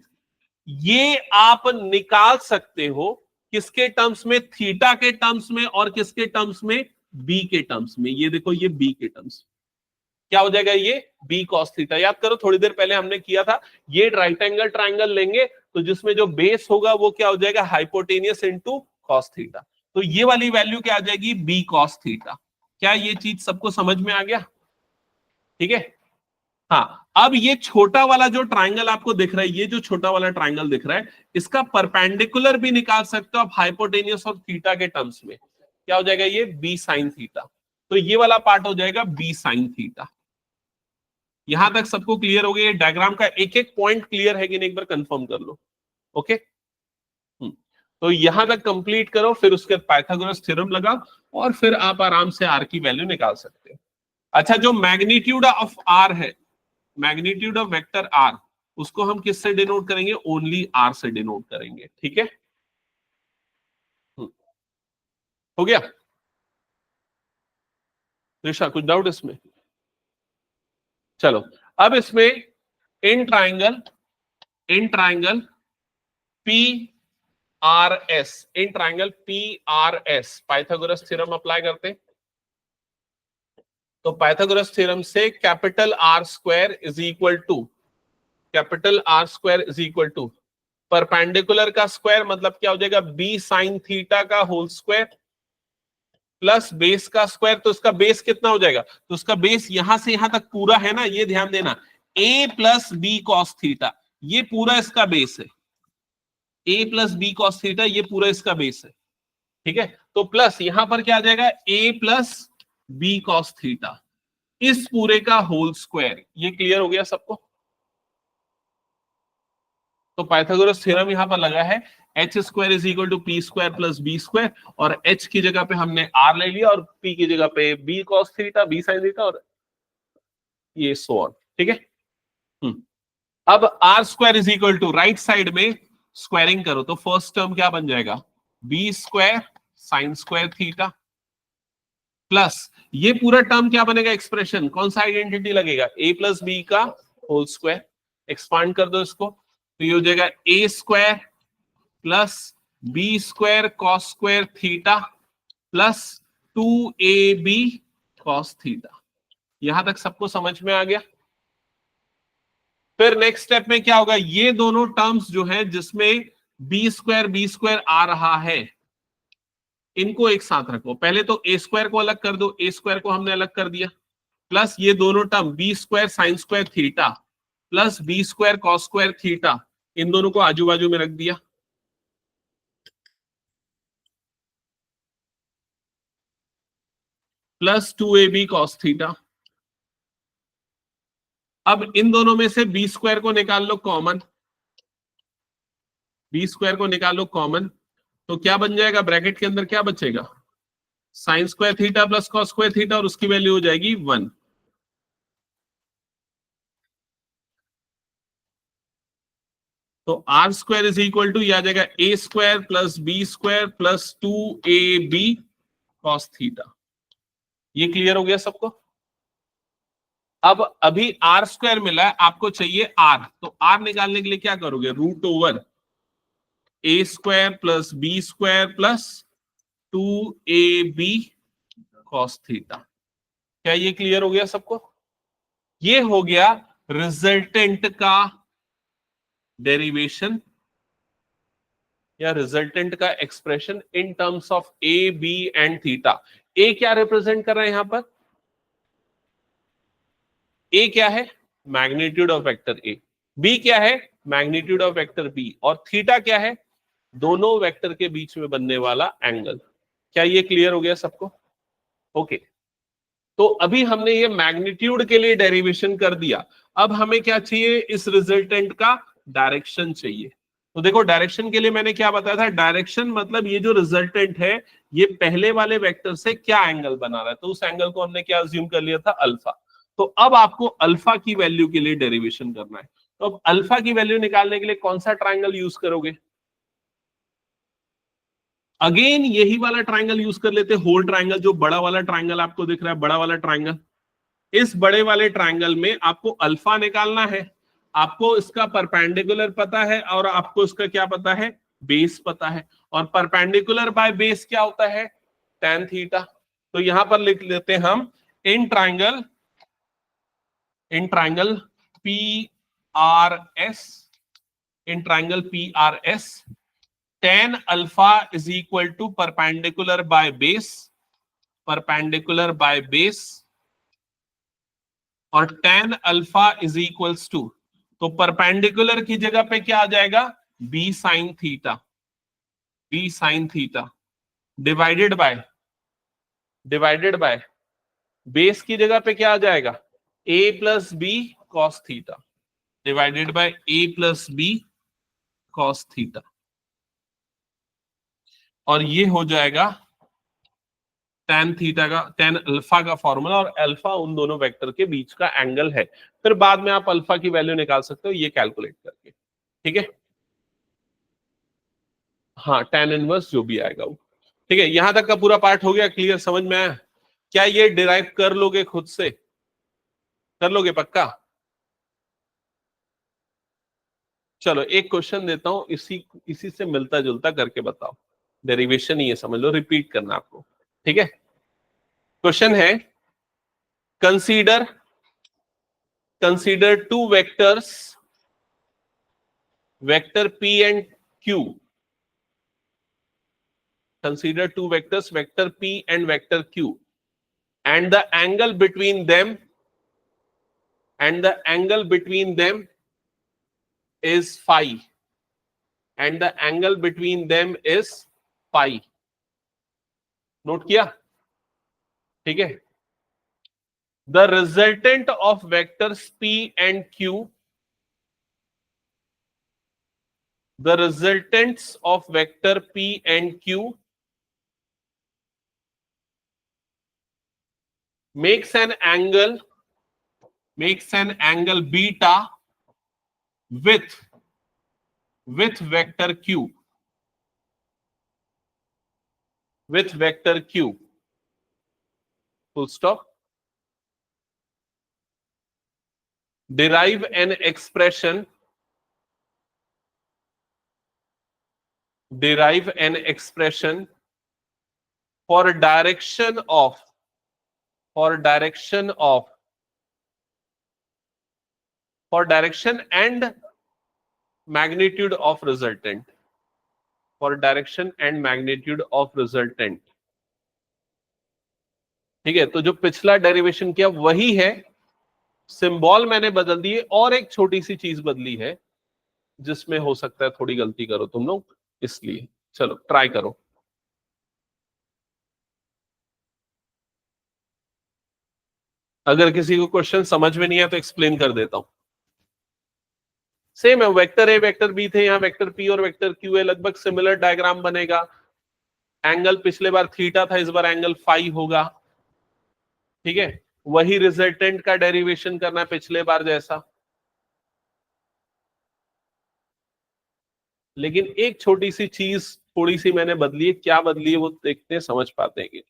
ये आप निकाल सकते हो किसके टर्म्स में? थीटा के टर्म्स में। और किसके टर्म्स में? B के टर्म्स में। ये देखो, ये B के टर्म्स क्या हो जाएगा? ये बी कॉस थीटा। याद करो थोड़ी देर पहले हमने किया था, ये राइट एंगल ट्राइंगल लेंगे तो जिसमें जो बेस होगा वो क्या हो जाएगा? Hypotenuse into cos theta. तो ये वाली वैल्यू क्या आ जाएगी? B cos theta. क्या ये चीज सबको समझ में आ गया? ठीक है। हाँ, अब ये छोटा वाला जो ट्राइंगल आपको दिख रहा है, ये जो छोटा वाला ट्राइंगल दिख रहा है, इसका परपेंडिकुलर भी निकाल सकते हो आप हाइपोटेनियस और थीटा के टर्म्स में। क्या हो जाएगा? ये बी साइन थीटा। तो ये वाला पार्ट हो जाएगा बी साइन थीटा। यहां तक सबको क्लियर हो गया? डायग्राम का एक एक पॉइंट क्लियर है कि नहीं, एक बार कंफर्म कर लो। ओके, तो यहां तक कंप्लीट करो, फिर उसके बाद पाइथागोरस थ्योरम लगाओ, और फिर आप आराम से आर की वैल्यू निकाल सकते हो। अच्छा, जो मैग्नीट्यूड ऑफ आर है, मैग्नीट्यूड ऑफ वेक्टर आर, उसको हम किससे डिनोट करेंगे? ओनली आर से डिनोट करेंगे, ठीक है। हो गया ऋषा? कुछ डाउट इसमें? चलो, अब इसमें in triangle P R S, in triangle P R S Pythagoras theorem apply करते हैं। तो पाइथागोरस थ्योरम से capital R square is equal to, capital R square is equal to perpendicular का स्क्वायर, मतलब क्या हो जाएगा, बी साइन थीटा का होल स्क्वायर प्लस बेस का स्क्वायर। तो इसका बेस कितना हो जाएगा, तो उसका बेस यहां से यहां तक पूरा है ना, ये ध्यान देना, ए प्लस बी कॉस थीटा, ये पूरा इसका बेस है, ए प्लस बी कॉस थीटा, ये पूरा इसका बेस है, ठीक है। तो प्लस यहां पर क्या आ जाएगा, A plus B cos theta, इस पूरे का होल स्क्वायर। ये क्लियर हो गया सबको। तो पाइथागोरस थ्योरम यहां पर लगा है, H square is equal to P square plus B square, और एच की जगह पे हमने आर ले लिया और पी की जगह पे B cos theta, B sine theta, और ये सो ऑन, ठीक है। अब R square is equal to, right side में स्क्वायरिंग करो तो फर्स्ट टर्म क्या बन जाएगा, B square sine square theta plus ये पूरा टर्म क्या बनेगा, एक्सप्रेशन, कौन सा आइडेंटिटी लगेगा, ए प्लस बी का होल स्क्वायर। एक्सपांड कर दो इसको, तो ये हो जाएगा A square plus B square cos square theta plus 2ab cos theta. यहां तक सबको समझ में आ गया। फिर नेक्स्ट स्टेप में क्या होगा, ये दोनों टर्म्स जो है जिसमें बी स्क्वायर आ रहा है, इनको एक साथ रखो। पहले तो ए स्क्वायर को अलग कर दो, ए स्क्वायर को हमने अलग कर दिया, प्लस ये दोनों term B square sine square theta plus B square cos square theta, इन दोनों को आजू बाजू में रख दिया, प्लस 2ab कॉस थीटा। अब इन दोनों में से बी स्क्वायर को निकाल लो कॉमन, बी स्क्वायर को निकाल लो कॉमन, तो क्या बन जाएगा, ब्रैकेट के अंदर क्या बचेगा, sine square theta plus cos square theta, और उसकी वैल्यू हो जाएगी 1। तो R square is equal to, आ जाएगा A square plus B square plus 2ab cos theta. ये क्लियर हो गया सबको। अब अभी आर स्क्वायर मिला है, आपको चाहिए आर, तो आर निकालने के लिए क्या करोगे, root over A square plus B square plus 2ab cos theta. क्या ये क्लियर हो गया सबको। ये हो गया रिजल्टेंट का डेरिवेशन या रिजल्टेंट का expression in terms of A B and theta. A क्या रिप्रेजेंट कर रहा है यहां पर, ए क्या है, magnitude of vector A, B क्या है, मैग्नीट्यूड ऑफ वेक्टर बी, और थीटा क्या है, दोनों वेक्टर के बीच में बनने वाला एंगल। क्या ये क्लियर हो गया सबको। ओके, तो अभी हमने ये मैग्नीट्यूड के लिए डेरिवेशन कर दिया। अब हमें क्या चाहिए, इस रिजल्टेंट का डायरेक्शन चाहिए। तो देखो डायरेक्शन के लिए मैंने क्या बताया था, डायरेक्शन मतलब ये जो रिजल्टेंट है ये पहले वाले वेक्टर से क्या एंगल बना रहा है, तो उस एंगल को हमने क्या अज्यूम कर लिया था, अल्फा। तो अब आपको अल्फा की वैल्यू के लिए डेरिवेशन करना है। तो अब अल्फा की वैल्यू निकालने के लिए कौन सा ट्राइंगल यूज करोगे, अगेन यही वाला ट्राइंगल यूज कर लेते, होल ट्राइंगल, जो बड़ा वाला ट्राइंगल आपको दिख रहा है, बड़ा वाला ट्राइंगल। इस बड़े वाले ट्राइंगल में आपको अल्फा निकालना है, आपको इसका परपेंडिकुलर पता है और आपको इसका क्या पता है, बेस पता है। और परपेंडिकुलर बाय बेस क्या होता है, tan थीटा। तो यहां पर लिख लेते हैं हम in triangle P R S, in triangle P R S tan alpha is equal to perpendicular by base, perpendicular by base, और tan alpha is equals to, तो परपेंडिकुलर की जगह पे क्या आ जाएगा, B sine theta, B sine theta divided by base की जगह पे क्या आ जाएगा, A plus B cos theta divided by A plus B cos theta, और ये हो जाएगा tan थीटा का, tan अल्फा का फॉर्मूला, और अल्फा उन दोनों वेक्टर के बीच का एंगल है। फिर बाद में आप अल्फा की वैल्यू निकाल सकते हो ये कैलकुलेट करके, ठीक है। हाँ, tan इनवर्स जो भी आएगा वो, ठीक है। यहां तक का पूरा पार्ट हो गया, क्लियर, समझ में आया। क्या ये डिराइव कर लोगे, खुद से कर लोगे पक्का। चलो एक क्वेश्चन देता हूं, इसी इसी से मिलता जुलता करके बताओ। डेरिवेशन ही है, समझ लो, रिपीट करना आपको। ठीक है, क्वेश्चन है, consider consider two vectors, vector p and q, consider two vectors vector p and vector q, and the angle between them is phi, and the angle between them is phi। Note किया? ठीक है, the resultant of vectors p and q, the resultants of vector p and q makes an angle beta with vector q, with vector q, full stop। derive an expression for direction of direction and magnitude of resultant, for direction and magnitude of resultant। ठीक है, तो जो पिछला डेरिवेशन किया वही है, सिंबल मैंने बदल दिए और एक छोटी सी चीज बदली है जिसमें हो सकता है थोड़ी गलती करो तुम लोग, इसलिए चलो ट्राई करो। अगर किसी को क्वेश्चन समझ में नहीं आया तो एक्सप्लेन कर देता हूं। सेम है, वेक्टर ए वेक्टर बी थे, यहाँ वेक्टर पी और वेक्टर क्यू है, लगभग सिमिलर डायग्राम बनेगा। एंगल पिछले बार थीटा था, इस बार एंगल फाई होगा। ठीक है, वही रिजल्टेंट का डेरिवेशन करना है पिछले बार जैसा, लेकिन एक छोटी सी चीज थोड़ी सी मैंने बदली है, क्या बदली है वो देखते हैं, समझ पाते हैं कि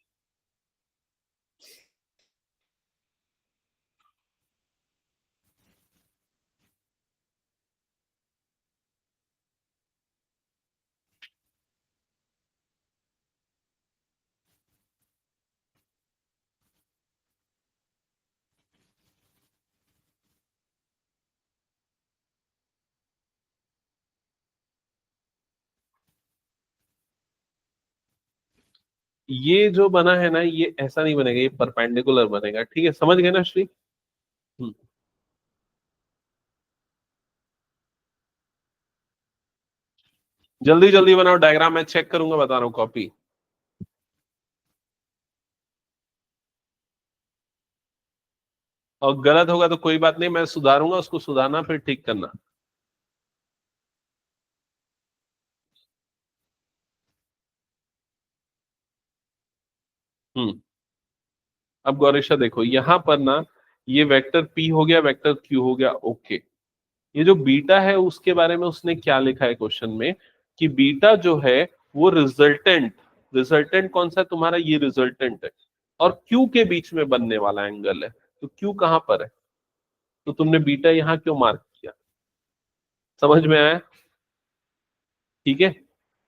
ये जो बना है ना, ये ऐसा नहीं बनेगा, ये परपेंडिकुलर बनेगा। ठीक है, समझ गए ना श्री? जल्दी जल्दी बनाओ डायग्राम, मैं चेक करूंगा, बता रहा हूं कॉपी। और गलत होगा तो कोई बात नहीं, मैं सुधारूंगा, उसको सुधारना फिर ठीक करना। हम्म, अब गौरीशा देखो यहां पर ना, ये वेक्टर p हो गया, वेक्टर q हो गया, ओके। ये जो बीटा है उसके बारे में उसने क्या लिखा है क्वेश्चन में, कि बीटा जो है वो रिजल्टेंट, रिजल्टेंट कौन सा है तुम्हारा, ये रिजल्टेंट है, और q के बीच में बनने वाला एंगल है। तो q कहां पर है, तो तुमने बीटा यहां क्यों मार्क किया? समझ में आया? ठीक है,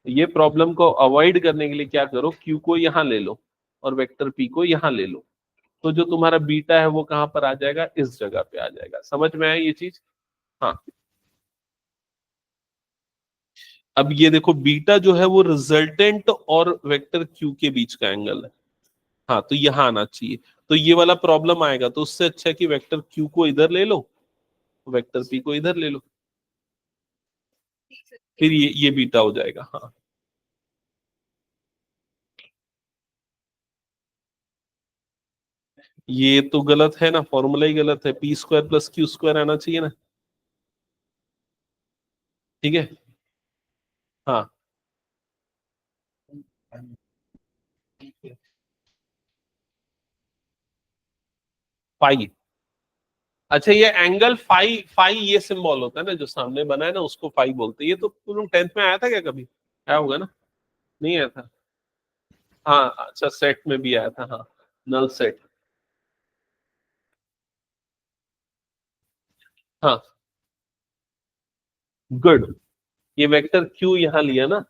ये प्रॉब्लम को अवॉइड करने के लिए क्या करो, q को यहां ले लो और वेक्टर p को यहां ले लो, तो जो तुम्हारा बीटा है वो कहां पर आ जाएगा, इस जगह पे आ जाएगा। समझ में आया ये चीज? हाँ, अब ये देखो बीटा जो है वो रिजल्टेंट और वेक्टर क्यू के बीच का एंगल है। हाँ, तो यहां आना चाहिए, तो ये वाला प्रॉब्लम आएगा, तो उससे अच्छा है कि वेक्टर क्यू को इधर ले लो, वेक्टर पी को इधर ले लो, फिर ये बीटा हो जाएगा। हाँ, ये तो गलत है ना, फॉर्मूला ही गलत है, P square plus Q square आना चाहिए ना। ठीक है, हाँ, फाई। अच्छा, ये एंगल फाई, फाई ये सिंबल होता है ना जो सामने बना है ना, उसको फाई बोलते हैं। ये तो तुम लोग 10th में आया था क्या कभी? आया होगा ना? नहीं आया था? हाँ अच्छा, सेट में भी आया था, हाँ, नल सेट। हाँ गुड, ये वेक्टर क्यू यहां लिया ना,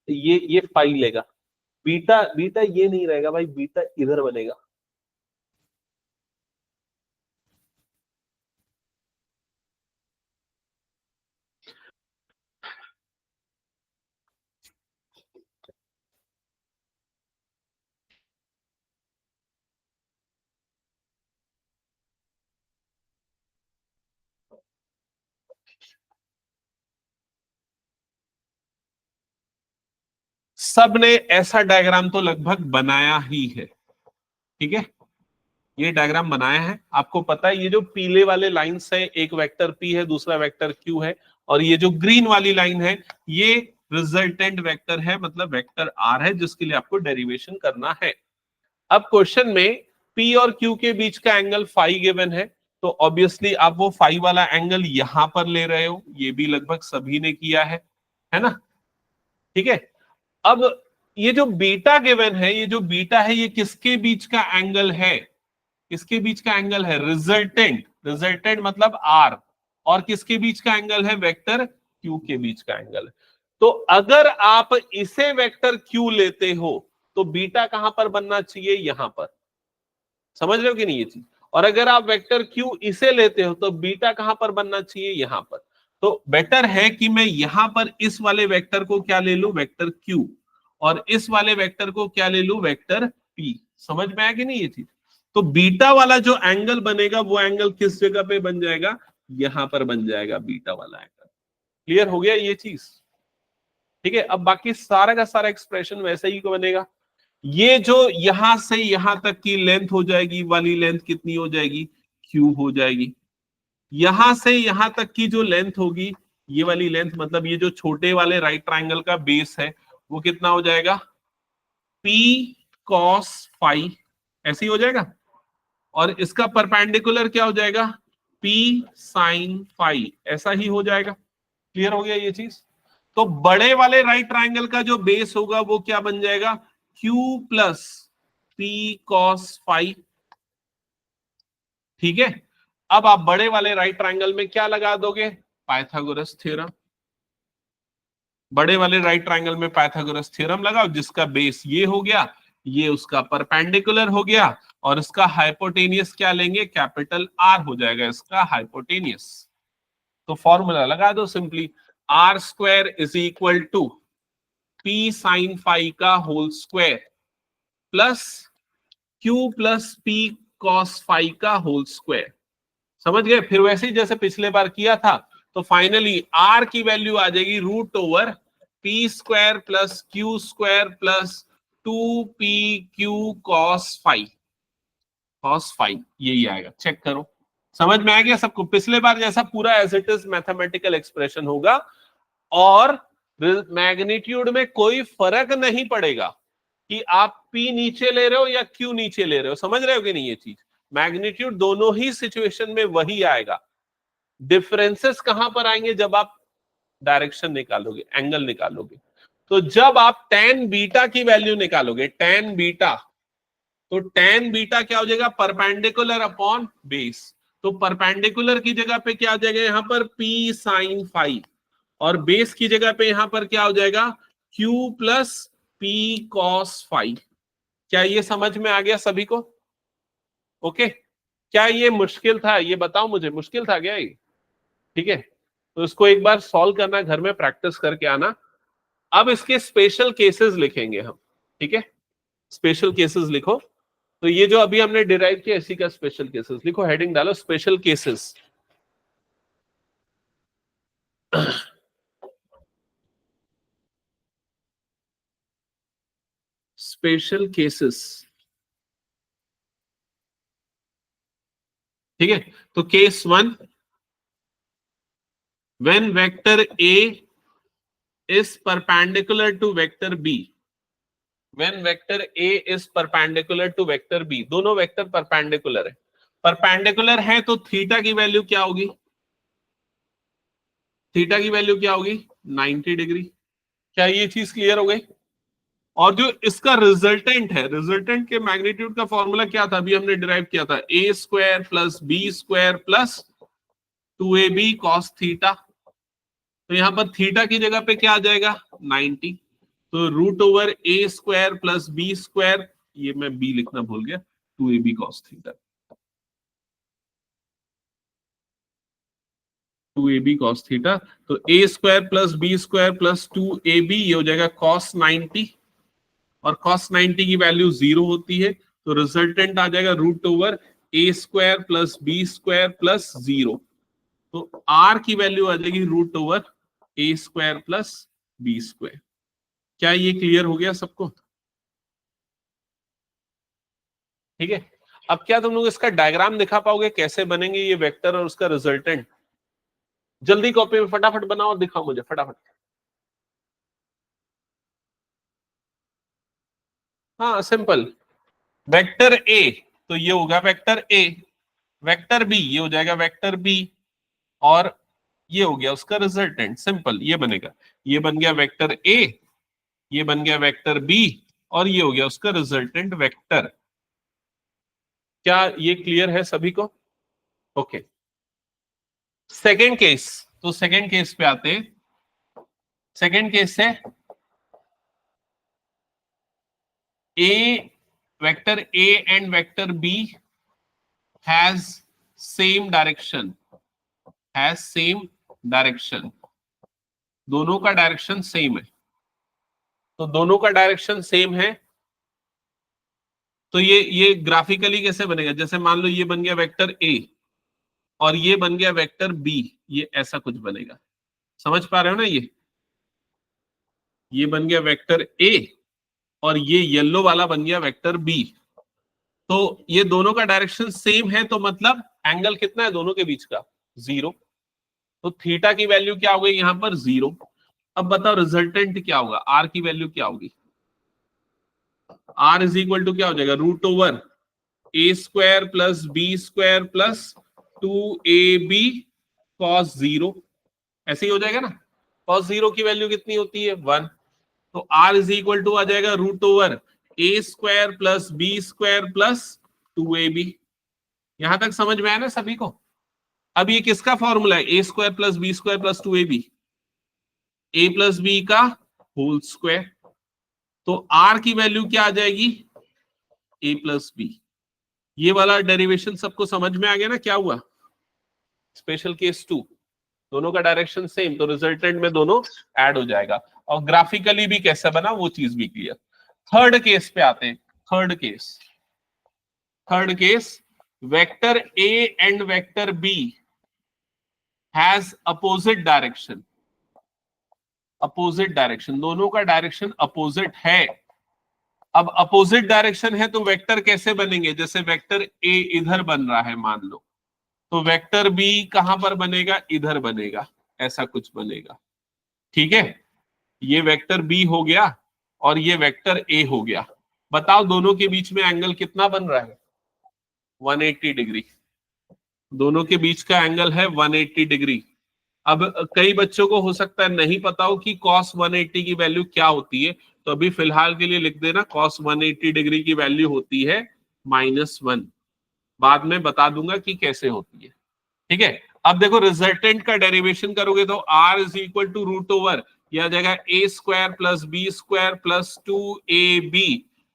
ये फाई लेगा, बीटा बीटा ये नहीं रहेगा भाई, बीटा इधर बनेगा। सबने ऐसा डायग्राम तो लगभग बनाया ही है, ठीक है, ये डायग्राम बनाया है। आपको पता है ये जो पीले वाले लाइंस है, एक वेक्टर पी है, दूसरा वेक्टर क्यू है, और ये जो ग्रीन वाली लाइन है ये रिजल्टेंट वेक्टर है, मतलब वेक्टर आर है, जिसके लिए आपको डेरिवेशन करना है। अब क्वेश्चन में पी और क्यू के बीच का एंगल फाई गिवन है, तो ऑब्वियसली आप वो फाई वाला एंगल यहां पर ले रहे हो, ये भी लगभग सभी ने किया है ना, ठीक है। अब ये जो बीटा गिवन है, ये जो बीटा है ये किसके बीच का एंगल है, किसके बीच का एंगल है, रिजल्टेंट, रिजल्टेंट मतलब आर, और किसके बीच का एंगल है, वेक्टर क्यू के बीच का एंगल है। तो अगर आप इसे वेक्टर क्यू लेते हो तो बीटा कहां पर बनना चाहिए, यहां पर, समझ रहे हो कि नहीं ये चीज। और अगर आप वेक्टर क्यू इसे लेते हो तो बीटा कहां पर बनना चाहिए, यहां पर। तो बेटर है कि मैं यहां पर इस वाले वेक्टर को क्या ले लूं, वेक्टर क्यू, और इस वाले वेक्टर को क्या ले लूं, वेक्टर पी। समझ में आया कि नहीं ये चीज। तो बीटा वाला जो एंगल बनेगा वो एंगल किस जगह पे बन जाएगा, यहां पर बन जाएगा बीटा वाला एंगल। क्लियर हो गया ये चीज, ठीक है। अब बाकी सारा का सारा एक्सप्रेशन वैसे ही बनेगा। ये जो यहां से यहां तक की लेंथ हो जाएगी, वाली लेंथ कितनी हो जाएगी, क्यू हो जाएगी। यहां से यहां तक की जो लेंथ होगी, ये वाली लेंथ, मतलब ये जो छोटे वाले राइट ट्रायंगल का बेस है, वो कितना हो जाएगा, पी कॉस फाई, ऐसे ही हो जाएगा। और इसका परपेंडिकुलर क्या हो जाएगा, पी साइन फाई, ऐसा ही हो जाएगा। क्लियर हो गया ये चीज। तो बड़े वाले राइट ट्रायंगल का जो बेस होगा वो क्या बन जाएगा, Q plus P cos phi, ठीक है। अब आप बड़े वाले राइट ट्रायंगल में क्या लगा दोगे, पाइथागोरस थ्योरम। बड़े वाले राइट ट्रायंगल में पाइथागोरस थ्योरम लगाओ, जिसका बेस ये हो गया, ये उसका परपेंडिकुलर हो गया, और इसका हाइपोटेनियस क्या लेंगे, कैपिटल आर हो जाएगा इसका हाइपोटेनियस। तो फॉर्मूला लगा दो simply, R square is equal to P sine phi का whole square plus Q plus P cos phi का होल स्क्वायर। समझ गए। फिर वैसे ही जैसे पिछले बार किया था, तो फाइनली आर की वैल्यू आ जाएगी root over P square plus Q square plus 2pq cos phi, cos phi यही आएगा। चेक करो, समझ में आ गया सबको। पिछले बार जैसा पूरा as it is mathematical expression होगा, और मैग्नीट्यूड में कोई फर्क नहीं पड़ेगा कि आप P नीचे ले रहे हो या Q नीचे ले रहे हो। समझ रहे हो कि नहीं ये चीज, मैग्नीट्यूड दोनों ही सिचुएशन में वही आएगा। डिफरेंसेस कहां पर आएंगे, जब आप डायरेक्शन निकालोगे, एंगल निकालोगे। तो जब आप tan बीटा की वैल्यू निकालोगे, tan बीटा, तो tan बीटा क्या हो जाएगा, परपेंडिकुलर अपॉन बेस। तो परपेंडिकुलर की जगह पे क्या हो जाएगा, यहां पर P साइन फाई, और बेस की जगह पे यहां पर क्या हो जाएगा, Q plus P cos phi. क्या ये समझ में आ गया सभी को, ओके। क्या ये मुश्किल था, ये बताओ मुझे, मुश्किल था क्या ये, ठीक है। तो इसको एक बार सॉल्व करना, घर में प्रैक्टिस करके आना। अब इसके स्पेशल केसेस लिखेंगे हम, ठीक है। स्पेशल केसेस लिखो। तो ये जो अभी हमने डिराइव किया इसी का स्पेशल केसेस लिखो, हेडिंग डालो स्पेशल केसेस। स्पेशल केसेस, ठीक है। तो case 1, when vector A is perpendicular to vector B, when vector A is perpendicular to vector B, दोनों वेक्टर परपेंडिकुलर है। परपेंडिकुलर है तो थीटा की वैल्यू क्या होगी, थीटा की वैल्यू क्या होगी, 90 डिग्री। क्या ये चीज क्लियर हो गई। और जो इसका रिजल्टेंट है, रिजल्टेंट के मैग्नीट्यूड का फॉर्मूला क्या था, अभी हमने डिराइव किया था, A square plus B square plus 2ab cos theta. तो यहाँ पर थीटा की जगह पे क्या आ जाएगा 90, तो root over A square plus B square, ये मैं बी लिखना भूल गया, 2ab cos theta, 2ab cos theta, तो A square plus B square plus 2ab, ये हो जाएगा cos 90, और cos 90 की वैल्यू 0 होती है, तो रिजल्टेंट आ जाएगा root over A square plus B square plus 0, तो r की वैल्यू आ जाएगी root over A square plus B square. क्या ये क्लियर हो गया सबको? ठीक है, अब क्या तुम लोग इसका डायग्राम दिखा पाओगे कैसे बनेंगे ये वेक्टर और उसका रिजल्टेंट? जल्दी कॉपी में फटाफट बनाओ और दिखाओ मुझे फटाफट। हाँ सिंपल, वेक्टर ए तो ये होगा वेक्टर ए, वेक्टर बी ये हो जाएगा वेक्टर बी, और ये हो गया उसका रिजल्टेंट। सिंपल, ये बनेगा, ये बन गया वेक्टर ए, ये बन गया वेक्टर बी, और ये हो गया उसका रिजल्टेंट वेक्टर। क्या ये क्लियर है सभी को? ओके, सेकेंड केस, तो सेकेंड केस पे आते हैं। सेकेंड केस है A, vector A and vector B has same direction, has same direction, दोनों का डायरेक्शन सेम है, तो दोनों का डायरेक्शन सेम है, तो ये ग्राफिकली कैसे बनेगा? जैसे मान लो ये बन गया वेक्टर A और ये बन गया वेक्टर B, ये ऐसा कुछ बनेगा, समझ पा रहे हो ना? ये बन गया वेक्टर A और ये येलो वाला बन गया वेक्टर B, तो ये दोनों का डायरेक्शन सेम है, तो मतलब एंगल कितना है दोनों के बीच का? 0, तो थीटा की वैल्यू क्या हो गई यहां पर? 0। अब बताओ रिजल्टेंट क्या होगा, आर की वैल्यू क्या होगी? आर इज इक्वल टू क्या हो जाएगा? Root over A square plus B square plus 2ab cos 0, ऐसे ही हो जाएगा ना? cos 0 की वैल्यू कितनी होती है? 1, तो आर इज इक्वल टू आ जाएगा root over A square plus B square plus 2ab। यहां तक समझ में आया ना सभी को? अब ये किसका फॉर्मूला है? A square plus B square plus 2ab, A plus B का होल स्क्वायर, तो आर की वैल्यू क्या आ जाएगी? A plus B. ये वाला डेरिवेशन सबको समझ में आ गया ना? क्या हुआ? स्पेशल केस 2, दोनों का डायरेक्शन सेम, तो रिजल्टेंट में दोनों ऐड हो जाएगा, और ग्राफिकली भी कैसे बना वो चीज भी क्लियर। थर्ड केस पे आते हैं। Third case, vector A and vector B has opposite direction, opposite direction, दोनों का डायरेक्शन अपोजिट है। अब अपोजिट डायरेक्शन है तो वेक्टर कैसे बनेंगे? जैसे वेक्टर ए इधर बन रहा है मान लो, तो वेक्टर बी कहां पर बनेगा? इधर बनेगा, ऐसा कुछ बनेगा। ठीक है, ये वेक्टर बी हो गया और ये वेक्टर ए हो गया। बताओ दोनों के बीच में एंगल कितना बन रहा है? 180 डिग्री, दोनों के बीच का एंगल है 180 डिग्री। अब कई बच्चों को हो सकता है नहीं पता हो कि cos 180 की वैल्यू क्या होती है, तो अभी फिलहाल के लिए लिख देना cos 180 डिग्री की वैल्यू होती है -1, बाद में बता दूंगा कि कैसे होती है। ठीक है, अब देखो रिजल्टेंट का डेरिवेशन करोगे तो r is equal to root over, यह आ जाएगा A square plus B square plus 2ab,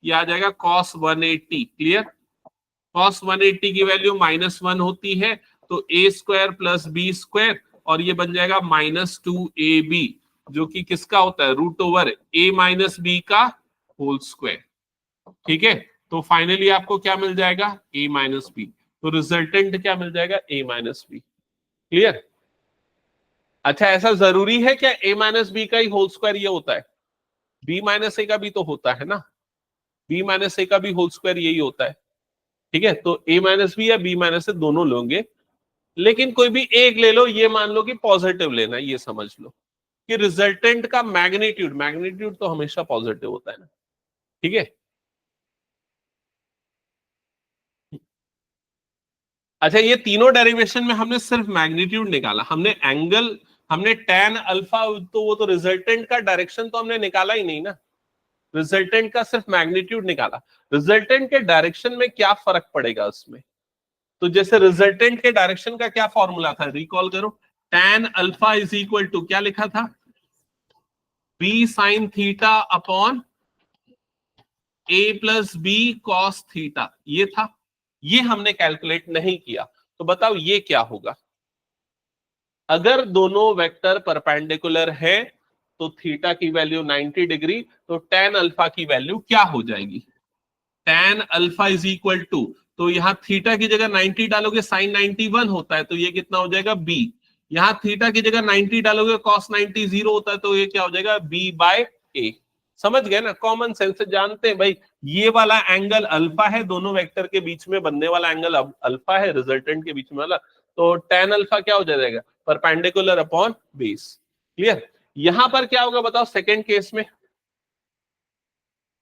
यह आ जाएगा cos 180। क्लियर? cos 180 की वैल्यू -1 होती है, तो A square plus B square, और ये बन जाएगा -2ab, जो कि किसका होता है? Root over a minus B का होल स्क्वायर। ठीक है, तो फाइनली आपको क्या मिल जाएगा? a माइनस बी, तो रिजल्टेंट क्या मिल जाएगा? a minus B. क्लियर? अच्छा, ऐसा जरूरी है क्या a माइनस बी का ही होल स्क्वायर ये होता है? b माइनस ए का भी तो होता है ना? b माइनस ए का भी होल स्क्वायर यही होता है। ठीक है, तो a माइनस बी या b माइनस ए दोनों लोगे, लेकिन कोई भी एक ले लो, ये मान लो कि पॉजिटिव लेना, ये समझ लो कि रिजल्टेंट का मैग्नीट्यूड तो हमेशा पॉजिटिव होता है ना। ठीक है, अच्छा, ये तीनों डेरिवेशन में हमने सिर्फ मैग्नीट्यूड निकाला, हमने एंगल, हमने tan अल्फा, तो वो तो रिजल्टेंट का डायरेक्शन तो हमने निकाला ही नहीं ना, रिजल्टेंट का सिर्फ मैग्नीट्यूड निकाला। रिजल्टेंट के डायरेक्शन में क्या फर्क पड़ेगा उसमें? तो जैसे रिजल्टेंट के डायरेक्शन का क्या फॉर्मूला था, रिकॉल करो, tan alpha is equal to क्या लिखा था, b sin theta upon a plus B cos theta, ये था। ये हमने कैलकुलेट नहीं किया, तो बताओ ये क्या होगा। अगर दोनों वेक्टर परपेंडिकुलर है तो थीटा की वैल्यू 90 डिग्री, तो tan अल्फा की वैल्यू क्या हो जाएगी, tan alpha is equal to, तो यहां थीटा की जगह 90 डालोगे साइन 91 होता है, तो ये कितना हो जाएगा b। यहां थीटा की जगह 90 डालोगे cos 90 0 होता है, तो ये क्या हो जाएगा b बाय a। समझ गए ना, कॉमन सेंस से जानते हैं भाई, ये वाला एंगल अल्फा है, दोनों वेक्टर के बीच में बनने वाला एंगल अल्फा है, रिजल्टेंट के बीच में वाला, तो tan अल्फा क्या हो जाएगा, परपेंडिकुलर अपॉन बेस। क्लियर। यहां पर क्या होगा बताओ सेकेंड केस में,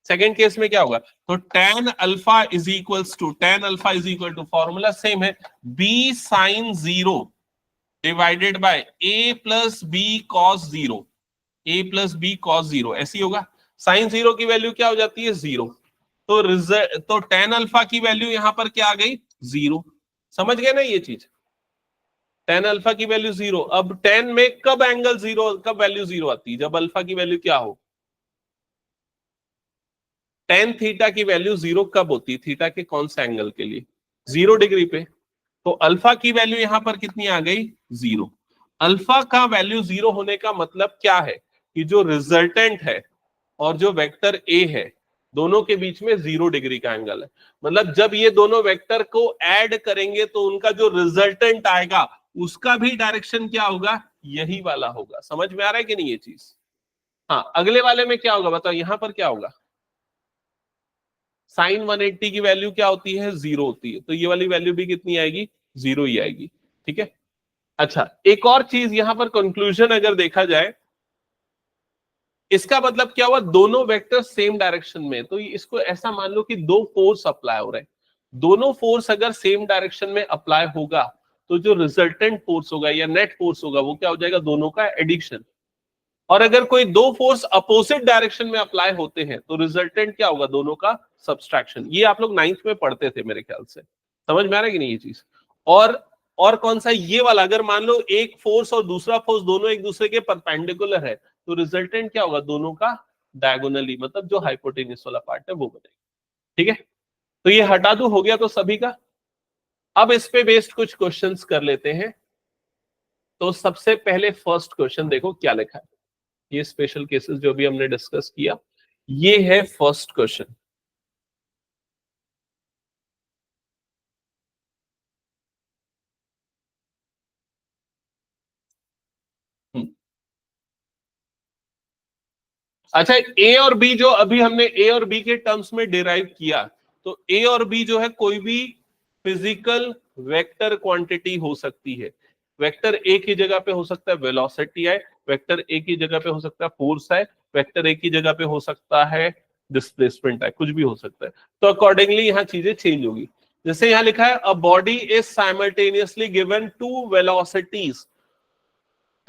सेकेंड केस में क्या होगा, तो tan alpha is equals to, tan alpha is equal to, formula same है, b sine 0 divided by a plus B cos 0, a plus B cos 0, ऐसी होगा। साइन 0 की वैल्यू क्या हो जाती है 0, तो तो tan अल्फा की वैल्यू यहां पर क्या आ गई 0। समझ गए ना ये चीज, tan अल्फा की वैल्यू 0। अब tan में कब एंगल 0, कब वैल्यू 0 आती है, जब अल्फा की वैल्यू क्या हो, tan थीटा की वैल्यू 0 कब होती है, थीटा के कौन से एंगल के लिए, 0 डिग्री पे। तो अल्फा की वैल्यू यहां पर कितनी आ गई 0। अल्फा का वैल्यू 0 होने का मतलब क्या है, कि जो रिजल्टेंट है और जो वेक्टर ए है दोनों के बीच में 0 डिग्री का एंगल है। मतलब जब ये दोनों वेक्टर को ऐड करेंगे तो उनका जो रिजल्टेंट आएगा उसका भी डायरेक्शन क्या होगा, यही वाला होगा। समझ में आ रहा है कि नहीं ये चीज। हाँ, अगले वाले में क्या होगा बताओ, यहां पर क्या होगा, साइन 180 की वैल्यू क्या होती है 0 होती है, तो ये वाली वैल्यू भी कितनी आएगी 0 ही आएगी। ठीक है। अच्छा, एक और चीज यहां पर कंक्लूजन अगर देखा जाए, इसका मतलब क्या हुआ, दोनों वेक्टर सेम डायरेक्शन में, तो इसको ऐसा मान लो कि दो फोर्स अप्लाई हो रहे हैं, दोनों फोर्स अगर सेम डायरेक्शन में अप्लाई होगा तो जो रिजल्टेंट फोर्स होगा या नेट फोर्स होगा वो क्या हो जाएगा, दोनों का एडिक्शन। और अगर कोई दो फोर्स अपोजिट डायरेक्शन में अप्लाई होते हैं तो रिजल्टेंट क्या होगा, दोनों का सब्सट्रैक्शन। ये आप लोग 9th में पढ़ते थे मेरे ख्याल से। समझ में आ रहा है कि नहीं ये चीज। और कौन सा, ये वाला, अगर मान लो एक फोर्स और दूसरा फोर्स दोनों एक दूसरे के परपेंडिकुलर है तो रिजल्टेंट क्या होगा, दोनों का डायगोनली, मतलब जो हाइपोटेन्यूस वाला पार्ट है वो बनेगा। ठीक है, तो ये हटा दो, हो गया तो सभी का। अब इस पे बेस्ड कुछ क्वेश्चंस कर लेते हैं। तो सबसे पहले फर्स्ट क्वेश्चन देखो क्या लिखा है, ये स्पेशल केसेस जो भी हमने डिस्कस किया, ये है फर्स्ट क्वेश्चन। अच्छा, ए और बी जो अभी हमने ए और बी के टर्म्स में डिराइव किया, तो ए और बी जो है कोई भी फिजिकल वेक्टर क्वांटिटी हो सकती है। वेक्टर ए की जगह पे हो सकता है वेलोसिटी है, वेक्टर ए की जगह पे हो सकता है फोर्स है, वेक्टर ए की जगह पे हो सकता है डिस्प्लेसमेंट है, कुछ भी हो सकता है। तो अकॉर्डिंगली यहाँ चीजें चेंज होगी। जैसे यहाँ लिखा है, a body is simultaneously given two velocities,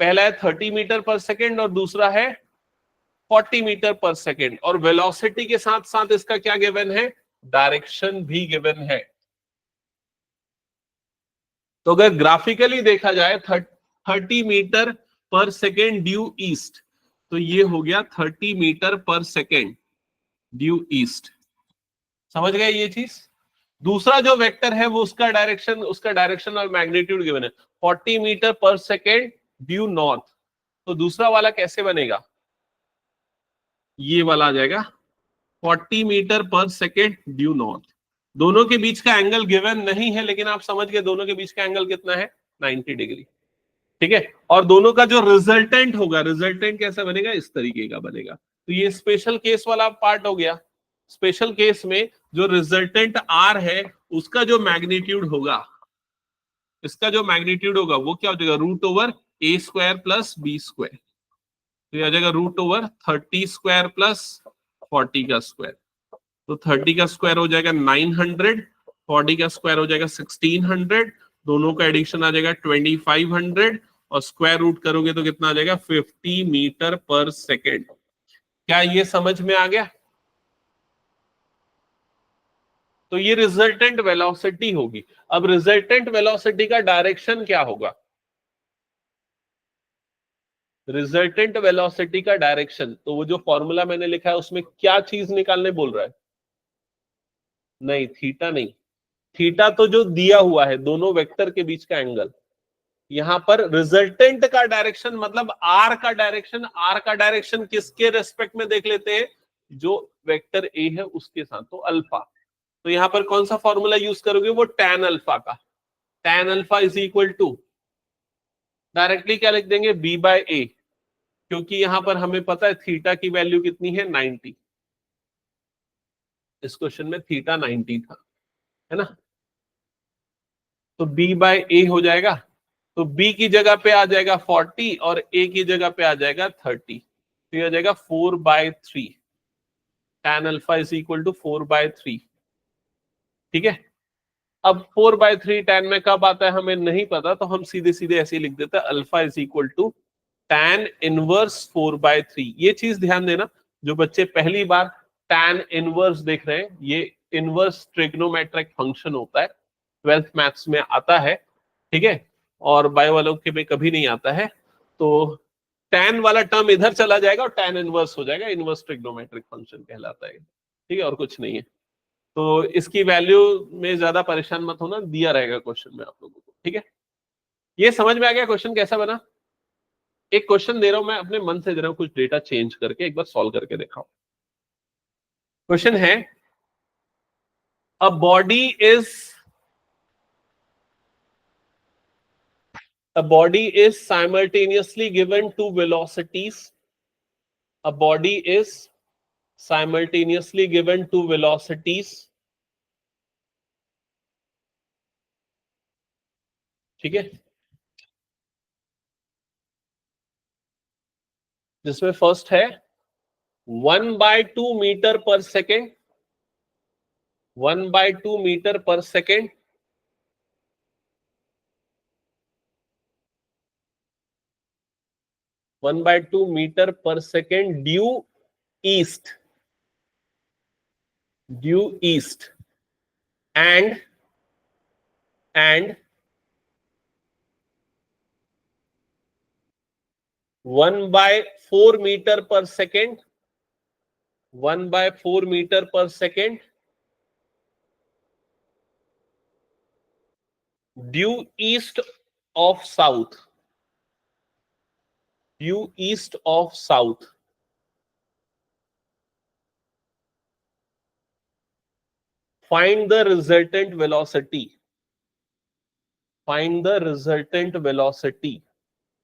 पहला है 30 मीटर पर सेकेंड और दूसरा है 40 मीटर पर सेकेंड, और वेलोसिटी के साथ साथ इसका क्या गिवन है, डायरेक्शन भी गिवन है। तो अगर ग्राफिकली देखा जाए 30 metre per second due east, तो ये हो गया 30 metre per second due east. समझ गए ये चीज। दूसरा जो वेक्टर है वो उसका डायरेक्शन और मैग्नीट्यूड गिवन है 40 metre per second due north, तो दूसरा वाला कैसे बनेगा, ये वाला आ जाएगा 40 metre per second due north. दोनों के बीच का एंगल गिवन नहीं है, लेकिन आप समझ गए दोनों के बीच का एंगल कितना है 90 डिग्री। ठीक है, और दोनों का जो रिजल्टेंट होगा, रिजल्टेंट कैसा बनेगा, इस तरीके का बनेगा। तो ये स्पेशल केस वाला पार्ट हो गया। स्पेशल केस में जो रिजल्टेंट आर है उसका जो मैग्नीट्यूड होगा, इसका जो मैग्नीट्यूड होगा वो क्या हो जाएगा, root over A square plus B square. तो ये आ जाएगा रूट ओवर 30 स्क्वायर प्लस 40 का स्क्वायर। तो 30 का स्क्वायर हो जाएगा 900, 40 का स्क्वायर हो जाएगा 1600, दोनों का एडिशन आ जाएगा 2500, और स्क्वायर रूट करोगे तो कितना आ जाएगा 50 मीटर पर सेकेंड। क्या ये समझ में आ गया। तो ये रिजल्टेंट वेलोसिटी होगी। अब रिजल्टेंट वेलोसिटी का डायरेक्शन क्या होगा, रिजल्टेंट वेलोसिटी का डायरेक्शन, तो वो जो फॉर्मूला मैंने लिखा है उसमें क्या चीज निकालने बोल रहा है? नहीं, थीटा नहीं, थीटा तो जो दिया हुआ है दोनों वेक्टर के बीच का एंगल। यहां पर रिजल्टेंट का डायरेक्शन मतलब आर का डायरेक्शन, आर का डायरेक्शन किसके रेस्पेक्ट में देख लेते हैं? जो वेक्टर ए है उसके साथ, तो अल्फा। तो यहां पर कौन सा फॉर्मूला यूज करोगे? वो tan अल्फा का। tan alpha is equal to directly क्या लिख देंगे? b बाय ए, क्योंकि यहां पर हमें पता है थीटा की वैल्यू कितनी है? 90। इस क्वेश्चन में थीटा 90 था, है ना? तो b बाय ए हो जाएगा, तो b की जगह पे आ जाएगा 40 और a की जगह पे आ जाएगा 30, तो ये आ जाएगा 4/3। tan alpha is equal to 4/3। ठीक है, अब 4/3 tan में कब आता है हमें नहीं पता, तो हम सीधे सीधे ऐसे ही लिख देते हैं alpha is equal to tan inverse 4/3। ये चीज ध्यान देना, जो बच्चे पहली बार tan इनवर्स देख रहे हैं, ये इनवर्स ट्रिग्नोमेट्रिक फंक्शन होता है, 12th मैथ्स में आता है, ठीक है, और बायो वालों के में कभी नहीं आता है। तो tan वाला टर्म इधर चला जाएगा और tan इनवर्स हो जाएगा, इनवर्स ट्रिग्नोमेट्रिक फंक्शन कहलाता है, ठीक है, और कुछ नहीं है। तो इसकी वैल्यू में ज्यादा परेशान मत होना, दिया रहेगा क्वेश्चन में आप लोगों को, ठीक है। ये समझ में आ गया क्वेश्चन कैसा बना? एक क्वेश्चन दे रहा हूं मैं, अपने मन से दे रहा हूं, कुछ डेटा चेंज करके एक बार सॉल्व करके दिखाओ। क्वेश्चन है, a body is simultaneously given two velocities. A body is simultaneously given two velocities. ठीक है, जिसमें फर्स्ट है 1/2 metre per second, 1/2 metre per second, 1/2 metre per second due east and 1/4 metre per second, 1/4 metre per second due east of south, due east of south. Find the resultant velocity, find the resultant velocity.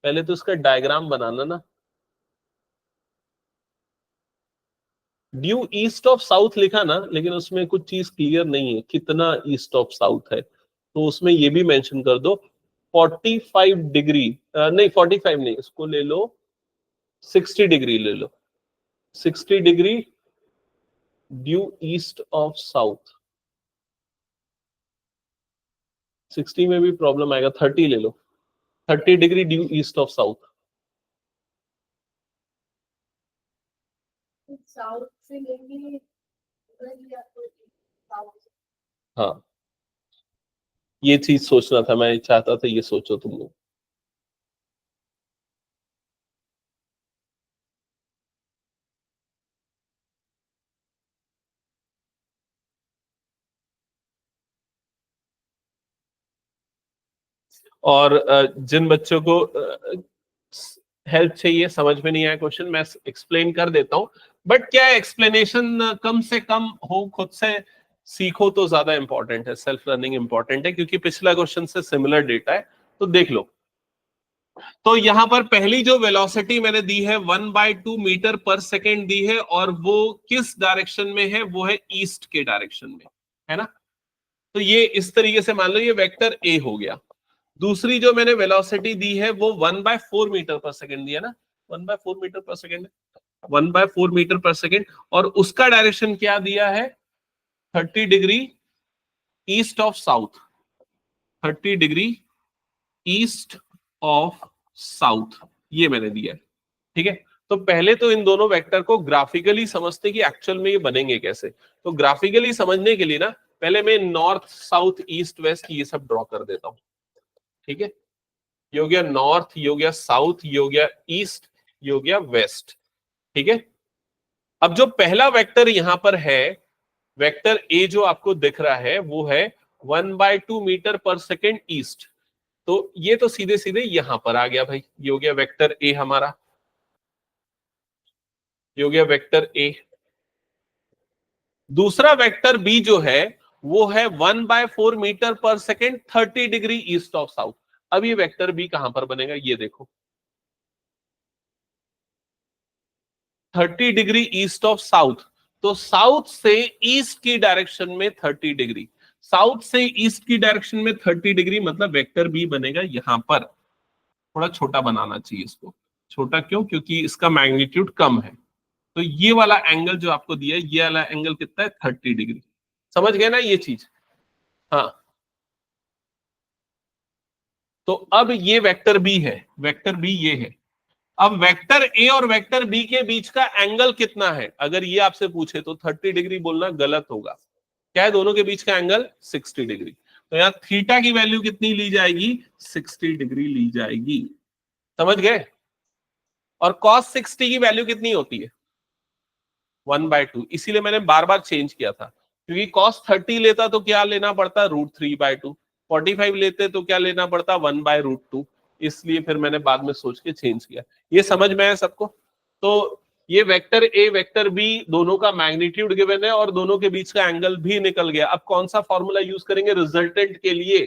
पहले तो इसका डायग्राम बनाना ना। ड्यू ईस्ट ऑफ साउथ लिखा ना, लेकिन उसमें कुछ चीज क्लियर नहीं है, कितना ईस्ट ऑफ साउथ है, तो उसमें ये भी मेंशन कर दो 45 डिग्री, नहीं 45 नहीं, इसको ले लो 60 डिग्री ले लो, 60 degree due east of south. 60 में भी प्रॉब्लम आएगा, 30 ले लो, 30 degree due east of south. South से लेंगे साउथ। हाँ, ये चीज सोचना था, मैं चाहता था ये सोचो तुम लोग। और जिन बच्चों को हेल्प चाहिए, समझ में नहीं आया क्वेश्चन, मैं एक्सप्लेन कर देता हूं, बट क्या एक्सप्लेनेशन कम से कम हो, खुद से सीखो तो ज्यादा इंपॉर्टेंट है, सेल्फ लर्निंग इंपॉर्टेंट है, क्योंकि पिछला क्वेश्चन से सिमिलर डेटा है, तो देख लो। तो यहां पर पहली जो वेलोसिटी मैंने दी है 1/2 मीटर पर सेकेंड दी है, और वो किस डायरेक्शन में है? वो है ईस्ट के डायरेक्शन में, है ना? तो ये इस तरीके से मान लो ये वेक्टर ए हो गया। दूसरी जो मैंने वेलोसिटी दी है वो 1/4 मीटर पर सेकेंड दिया ना, 1/4 metre per second, 1/4 metre per second, और उसका डायरेक्शन क्या दिया है? 30 degree east of south, 30 degree east of south, ये मैंने दिया है, ठीक है। तो पहले तो इन दोनों वेक्टर को ग्राफिकली समझते कि एक्चुअल में ये बनेंगे कैसे। तो ग्राफिकली समझने के लिए ना, पहले मैं नॉर्थ साउथ ईस्ट वेस्ट ये सब ड्रॉ कर देता हूं, ठीक है। ये हो गया नॉर्थ, ये हो गया साउथ, ये हो गया ईस्ट, ये हो गया वेस्ट। ठीक है, अब जो पहला वेक्टर यहां पर है, वेक्टर ए जो आपको दिख रहा है वो है 1/2 मीटर पर सेकेंड ईस्ट। तो ये तो सीधे सीधे यहां पर आ गया भाई, ये हो गया वेक्टर ए हमारा, ये हो गया वेक्टर ए। दूसरा वेक्टर बी जो है वो है 1/4 metre per second 30 degree east of south. अब ये वेक्टर बी कहां पर बनेगा, ये देखो 30 डिग्री ईस्ट ऑफ साउथ, तो साउथ से ईस्ट की डायरेक्शन में 30 डिग्री, साउथ से ईस्ट की डायरेक्शन में 30 डिग्री, मतलब वेक्टर बी बनेगा यहां पर। थोड़ा छोटा बनाना चाहिए इसको, छोटा क्यों, क्योंकि इसका मैग्नीट्यूड कम है। तो ये वाला एंगल जो आपको दिया है, ये वाला एंगल कितना है, 30 डिग्री। समझ गए ना ये चीज? हाँ, तो अब ये वेक्टर बी है, वेक्टर बी ये है। अब वेक्टर ए और वेक्टर बी के बीच का एंगल कितना है, अगर ये आपसे पूछे तो 30 डिग्री बोलना गलत होगा। क्या है दोनों के बीच का एंगल, 60 डिग्री। तो यहां थीटा की वैल्यू कितनी ली जाएगी, 60 डिग्री ली जाएगी। समझ गए? और कॉस 60 की वैल्यू कितनी होती है, 1/2। इसीलिए मैंने बार बार चेंज किया था, क्योंकि कॉस 30 लेता तो क्या लेना पड़ता, √3/2। 45 लेते तो क्या लेना पड़ता, 1/√2। इसलिए फिर मैंने बाद में सोच के चेंज किया। ये समझ में आया सबको? तो ये वेक्टर ए वेक्टर बी दोनों का मैग्नीट्यूड गिवन है और दोनों के बीच का एंगल भी निकल गया। अब कौन सा फॉर्मूला यूज करेंगे रिजल्टेंट के लिए?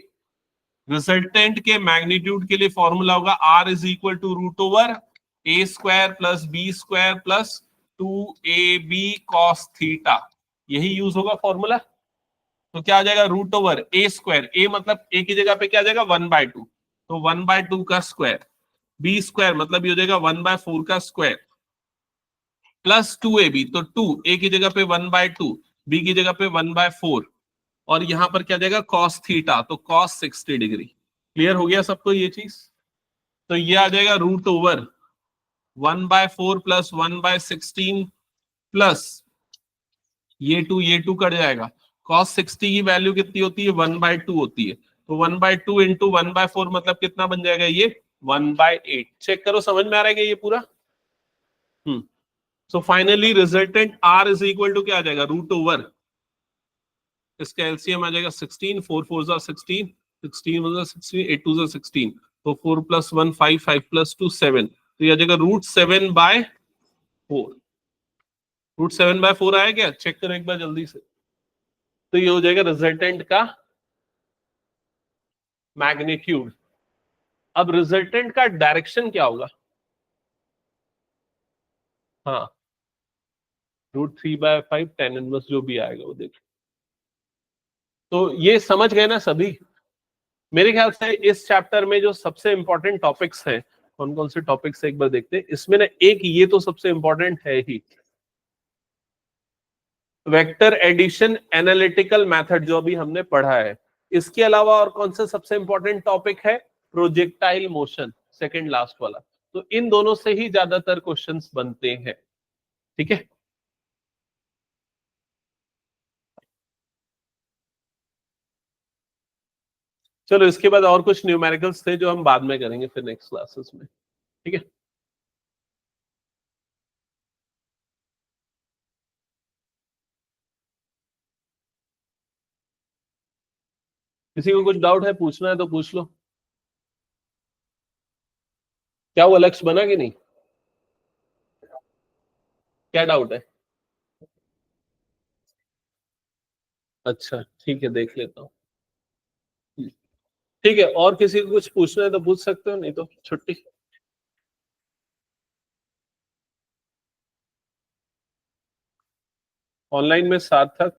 रिजल्टेंट के मैग्नीट्यूड के लिए फॉर्मूला होगा R √√a² plus b² plus 2ab cos theta. यही यूज होगा फॉर्मूला। तो क्या आ जाएगा, √a², ए मतलब ए की जगह पे क्या आ जाएगा, 1/2, तो 1/2 का स्क्वायर, b² मतलब ये हो जाएगा 1/4 का स्क्वायर, प्लस 2ab, तो 2 ए की जगह पे 1/2, बी की जगह पे 1/4, और यहां पर क्या जाएगा cos थीटा, तो cos 60 डिग्री। क्लियर हो गया सबको ये चीज? तो ये आ जाएगा √1/4 प्लस 1/16 प्लस ये 2 कट जाएगा। cos 60 की वैल्यू कितनी होती है, 1/2 होती है, तो 1/2 इंटू 1/4 मतलब कितना बन जाएगा, ये 1/8। चेक करो समझ में आ रहा है कि ये पूरा? So finally resultant R is equal to क्या आ जाएगा, √, इसका एलसीएम आ जाएगा 16, 4 4 जा 16, 16 1 जा 16, 8 2 जा 16, तो 4 + 1 5, 5 + 2 7, तो ये आ जाएगा √7/4। √7/4 आया क्या, चेक करो एक बार जल्दी से। तो ये हो जाएगा रिजल्टेंट का मैग्नीट्यूड। अब रिजल्टेंट का डायरेक्शन क्या होगा, हाँ √3/5 tan इनवर्स जो भी आएगा वो देखो। तो ये समझ गए ना सभी? मेरे ख्याल से इस चैप्टर में जो सबसे इंपॉर्टेंट टॉपिक्स हैं, कौन कौन से टॉपिक्स है एक बार देखते हैं। इसमें ना एक ये तो सबसे इंपॉर्टेंट है ही, वेक्टर एडिशन एनालिटिकल मेथड जो अभी हमने पढ़ा है। इसके अलावा और कौन सा सबसे इंपॉर्टेंट टॉपिक है, प्रोजेक्टाइल मोशन, सेकंड लास्ट वाला। तो इन दोनों से ही ज्यादातर क्वेश्चंस बनते हैं। ठीक है, चलो इसके बाद और कुछ न्यूमेरिकल्स थे जो हम बाद में करेंगे फिर नेक्स्ट क्लासेस में। ठीक है, किसी को कुछ डाउट है, पूछना है तो पूछ लो। क्या वो लक्ष्य बना कि नहीं, क्या डाउट है? अच्छा ठीक है, देख लेता हूँ। ठीक है, और किसी को कुछ पूछना है तो पूछ सकते हो, नहीं तो छुट्टी। ऑनलाइन में सार्थक